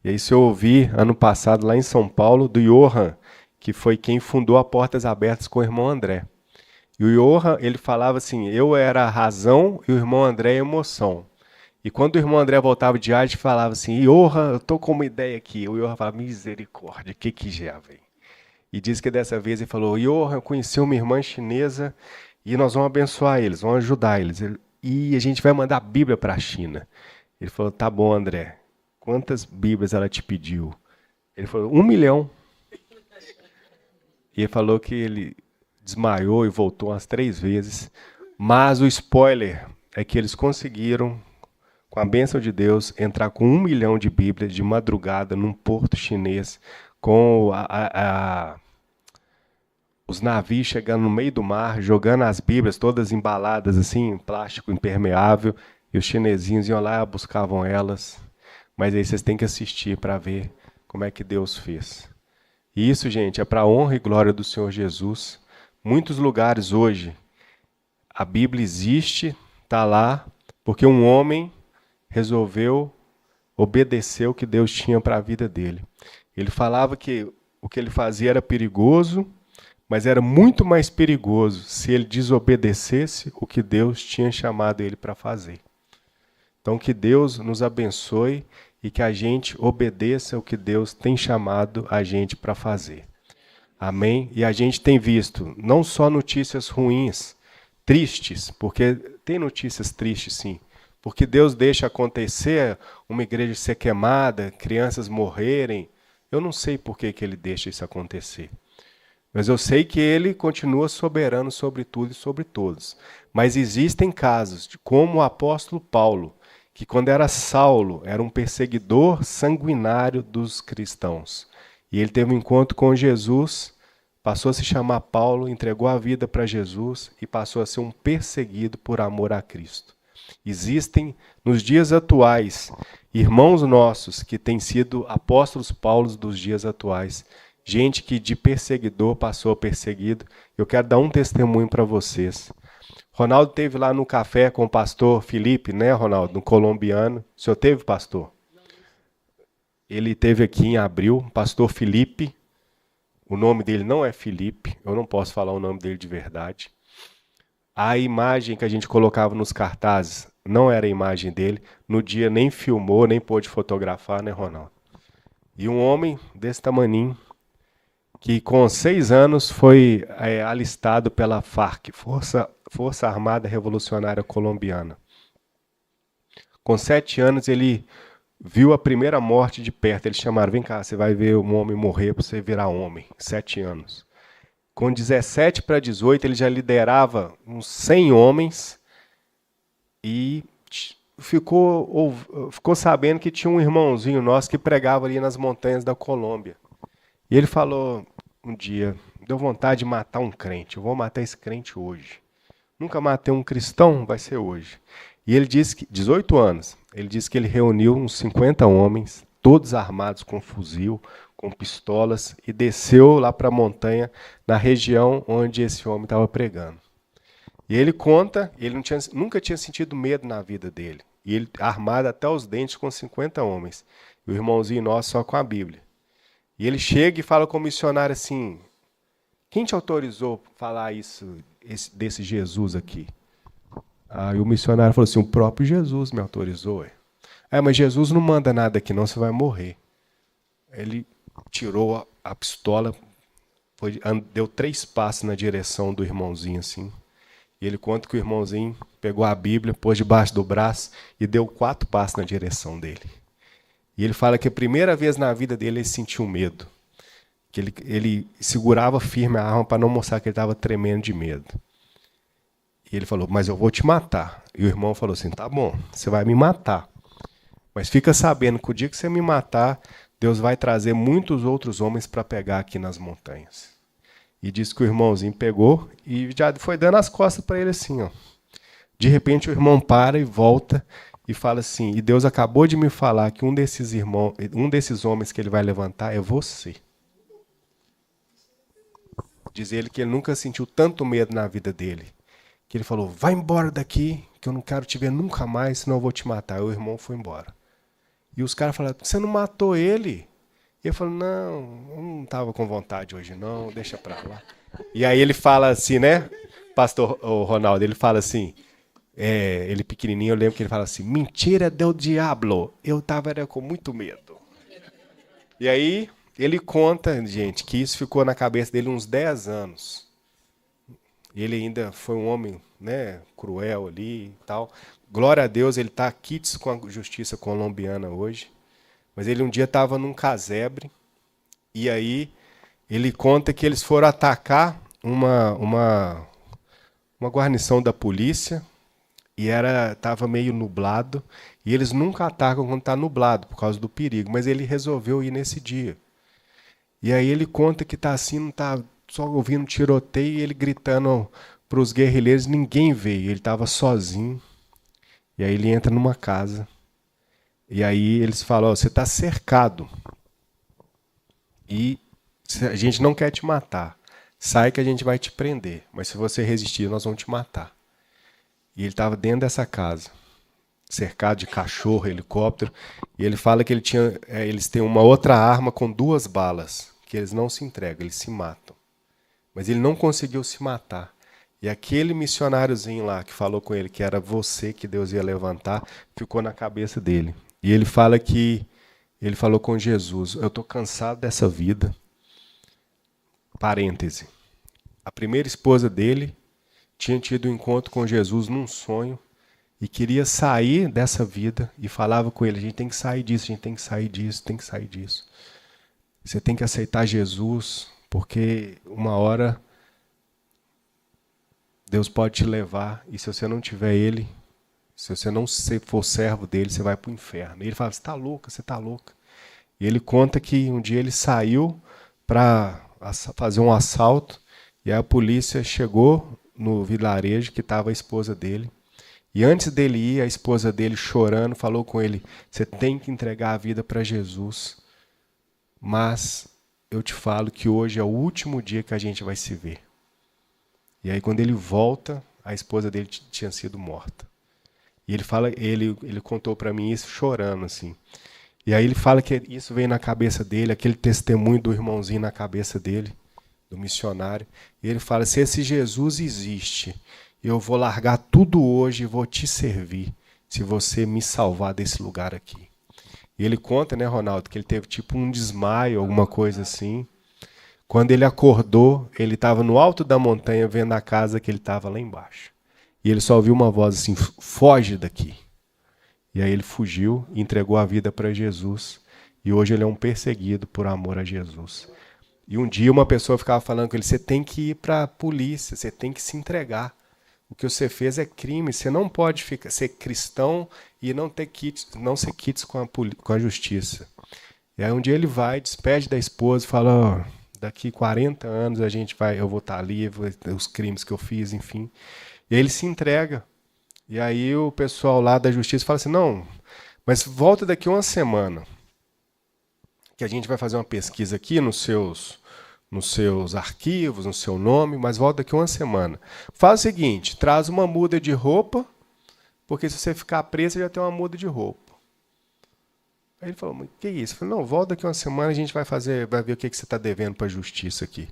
e aí se eu ouvi ano passado lá em São Paulo, do Johan, que foi quem fundou a Portas Abertas com o irmão André. E o Johan, ele falava assim, eu era a razão e o irmão André a emoção. E quando o irmão André voltava de arte, falava assim, Johan, eu tô com uma ideia aqui. O Johan falava, misericórdia, que já vem? E diz que dessa vez ele falou, Johan, eu conheci uma irmã chinesa e nós vamos abençoar eles, vamos ajudar eles. E a gente vai mandar a Bíblia para a China. Ele falou, tá bom, André, quantas Bíblias ela te pediu? Ele falou, 1 milhão. E ele falou que ele desmaiou e voltou umas 3 vezes. Mas o spoiler é que eles conseguiram, com a bênção de Deus, entrar com 1 milhão de Bíblias de madrugada num porto chinês, com os navios chegando no meio do mar, jogando as Bíblias todas embaladas assim, em plástico impermeável, e os chinesinhos iam lá e buscavam elas. Mas aí vocês têm que assistir para ver como é que Deus fez. E isso, gente, é para a honra e glória do Senhor Jesus. Muitos lugares hoje, a Bíblia existe, está lá, porque um homem resolveu obedecer o que Deus tinha para a vida dele. Ele falava que o que ele fazia era perigoso, mas era muito mais perigoso se ele desobedecesse o que Deus tinha chamado ele para fazer. Então, que Deus nos abençoe e que a gente obedeça o que Deus tem chamado a gente para fazer. Amém? E a gente tem visto não só notícias ruins, tristes, porque tem notícias tristes sim, porque Deus deixa acontecer uma igreja ser queimada, crianças morrerem. Eu não sei por que Ele deixa isso acontecer. Mas eu sei que Ele continua soberano sobre tudo e sobre todos. Mas existem casos, como o apóstolo Paulo, que quando era Saulo, era um perseguidor sanguinário dos cristãos. E ele teve um encontro com Jesus, passou a se chamar Paulo, entregou a vida para Jesus e passou a ser um perseguido por amor a Cristo. Existem, nos dias atuais, irmãos nossos que têm sido apóstolos Paulos dos dias atuais, gente que de perseguidor passou a perseguido. Eu quero dar um testemunho para vocês. Ronaldo teve lá no café com o pastor Felipe, né, Ronaldo, no colombiano. O senhor teve, pastor? Ele teve aqui em abril, pastor Felipe. O nome dele não é Felipe, eu não posso falar o nome dele de verdade. A imagem que a gente colocava nos cartazes não era a imagem dele. No dia nem filmou, nem pôde fotografar, né, Ronaldo? E um homem desse tamaninho, que com 6 anos foi alistado pela FARC, Força Armada Revolucionária Colombiana. Com 7 anos ele viu a primeira morte de perto. Eles chamaram, vem cá, você vai ver um homem morrer para você virar homem. 7 anos. Com 17 para 18 ele já liderava uns 100 homens e ficou sabendo que tinha um irmãozinho nosso que pregava ali nas montanhas da Colômbia. E ele falou um dia, deu vontade de matar um crente, eu vou matar esse crente hoje. Nunca matei um cristão, vai ser hoje. E ele disse que, 18 anos, ele disse que ele reuniu uns 50 homens, todos armados com fuzil, com pistolas, e desceu lá para a montanha, na região onde esse homem estava pregando. E ele conta, ele nunca tinha sentido medo na vida dele. E ele armado até os dentes com 50 homens. E o irmãozinho nosso só com a Bíblia. E ele chega e fala com o missionário assim, quem te autorizou a falar isso, desse Jesus aqui? Aí o missionário falou assim, o próprio Jesus me autorizou. Mas Jesus não manda nada aqui não, você vai morrer. Ele tirou a pistola, deu 3 passos na direção do irmãozinho assim. E ele conta que o irmãozinho pegou a Bíblia, pôs debaixo do braço e deu 4 passos na direção dele. E ele fala que a primeira vez na vida dele ele sentiu medo. Que ele segurava firme a arma para não mostrar que ele estava tremendo de medo. E ele falou, mas eu vou te matar. E o irmão falou assim, tá bom, você vai me matar. Mas fica sabendo que o dia que você me matar, Deus vai trazer muitos outros homens para pegar aqui nas montanhas. E disse que o irmãozinho pegou e já foi dando as costas para ele assim. Ó. De repente o irmão para e volta e fala assim, e Deus acabou de me falar que um desses homens que ele vai levantar é você. Diz ele que ele nunca sentiu tanto medo na vida dele. Que ele falou, vai embora daqui, que eu não quero te ver nunca mais, senão eu vou te matar. E o irmão foi embora. E os caras falaram, você não matou ele? E ele falou, não, eu não estava com vontade hoje não, deixa pra lá. E aí ele fala assim, né, pastor Ronaldo, ele fala assim, ele pequenininho, eu lembro que ele fala assim, mentira del diablo, eu estava com muito medo. E aí ele conta, gente, que isso ficou na cabeça dele uns 10 anos. Ele ainda foi um homem, né, cruel ali e tal. Glória a Deus, ele está quites com a justiça colombiana hoje. Mas ele um dia estava num casebre e aí ele conta que eles foram atacar uma guarnição da polícia e estava meio nublado. E eles nunca atacam quando está nublado por causa do perigo, mas ele resolveu ir nesse dia. E aí ele conta que está assim, não está só ouvindo tiroteio e ele gritando para os guerrilheiros, ninguém veio, ele estava sozinho. E aí ele entra numa casa. E aí eles falam, você está cercado. E a gente não quer te matar. Sai que a gente vai te prender. Mas se você resistir, nós vamos te matar. E ele estava dentro dessa casa, cercado de cachorro, helicóptero. E ele fala que eles têm uma outra arma com 2 balas. Que eles não se entregam, eles se matam. Mas ele não conseguiu se matar. E aquele missionáriozinho lá que falou com ele que era você que Deus ia levantar, ficou na cabeça dele. E ele fala que ele falou com Jesus, eu estou cansado dessa vida. Parêntese. A primeira esposa dele tinha tido um encontro com Jesus num sonho e queria sair dessa vida e falava com ele, a gente tem que sair disso, a gente tem que sair disso, tem que sair disso. Você tem que aceitar Jesus, porque uma hora Deus pode te levar e se você não tiver Ele, se você não for servo dele, você vai para o inferno. E ele fala, você está louca, você está louca. E ele conta que um dia ele saiu para fazer um assalto e a polícia chegou no vilarejo que estava a esposa dele. E antes dele ir, a esposa dele chorando falou com ele, você tem que entregar a vida para Jesus. Mas eu te falo que hoje é o último dia que a gente vai se ver. E aí quando ele volta, a esposa dele tinha sido morta. E ele contou para mim isso chorando assim. E aí ele fala que isso veio na cabeça dele, aquele testemunho do irmãozinho na cabeça dele, do missionário. E ele fala: se esse Jesus existe, eu vou largar tudo hoje e vou te servir, se você me salvar desse lugar aqui. E ele conta, né, Ronaldo, que ele teve tipo um desmaio, alguma coisa assim. Quando ele acordou, ele estava no alto da montanha vendo a casa que ele estava lá embaixo. E ele só ouviu uma voz assim: foge daqui. E aí ele fugiu e entregou a vida para Jesus. E hoje ele é um perseguido por amor a Jesus. E um dia uma pessoa ficava falando com ele: você tem que ir para a polícia, você tem que se entregar. O que você fez é crime, você não pode ser cristão e não ser quites com a justiça. E aí um dia ele vai, despede da esposa e fala: oh, daqui 40 anos eu vou estar livre, os crimes que eu fiz, enfim. E aí ele se entrega. E aí o pessoal lá da justiça fala assim: não, mas volta daqui uma semana, que a gente vai fazer uma pesquisa aqui nos seus arquivos, no seu nome, mas volta daqui uma semana. Faz o seguinte: traz uma muda de roupa, porque se você ficar preso, você já tem uma muda de roupa. Aí ele falou: mas que isso? Eu falei: não, volta daqui uma semana, a gente vai ver o que você está devendo para a justiça aqui.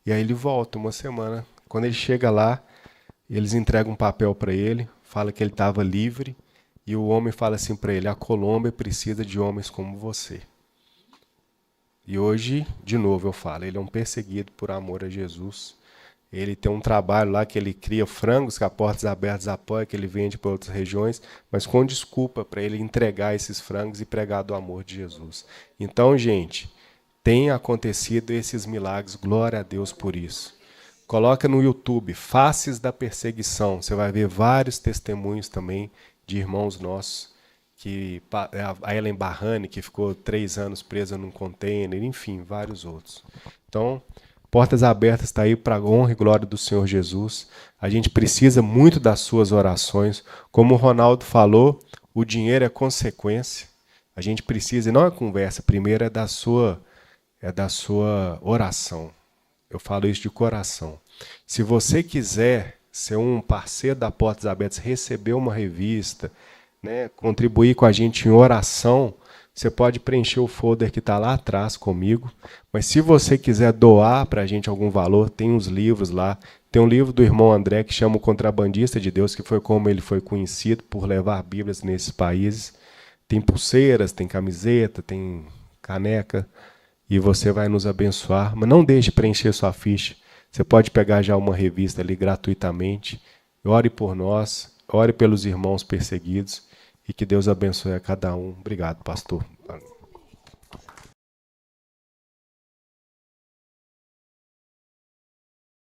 E aí ele volta uma semana. Quando ele chega lá, eles entregam um papel para ele, fala que ele estava livre, e o homem fala assim para ele: a Colômbia precisa de homens como você. E hoje, de novo eu falo, ele é um perseguido por amor a Jesus. Ele tem um trabalho lá que ele cria frangos que a Portas Abertas apoia, que ele vende para outras regiões, mas com desculpa para ele entregar esses frangos e pregar do amor de Jesus. Então, gente, tem acontecido esses milagres, glória a Deus por isso. Coloca no YouTube, Faces da Perseguição, você vai ver vários testemunhos também de irmãos nossos, que a Ellen Barrani, que ficou 3 anos presa num container, enfim, vários outros. Então, Portas Abertas está aí para a honra e glória do Senhor Jesus. A gente precisa muito das suas orações. Como o Ronaldo falou, o dinheiro é consequência. A gente precisa, e não é conversa, primeiro é da sua oração. Eu falo isso de coração. Se você quiser ser um parceiro da Portas Abertas, receber uma revista, né, contribuir com a gente em oração, você pode preencher o folder que está lá atrás comigo. Mas se você quiser doar para a gente algum valor, tem uns livros lá. Tem um livro do irmão André que chama O Contrabandista de Deus, que foi como ele foi conhecido por levar Bíblias nesses países. Tem pulseiras, tem camiseta, tem caneca. E você vai nos abençoar. Mas não deixe de preencher sua ficha. Você pode pegar já uma revista ali gratuitamente. Ore por nós, ore pelos irmãos perseguidos. E que Deus abençoe a cada um. Obrigado, pastor.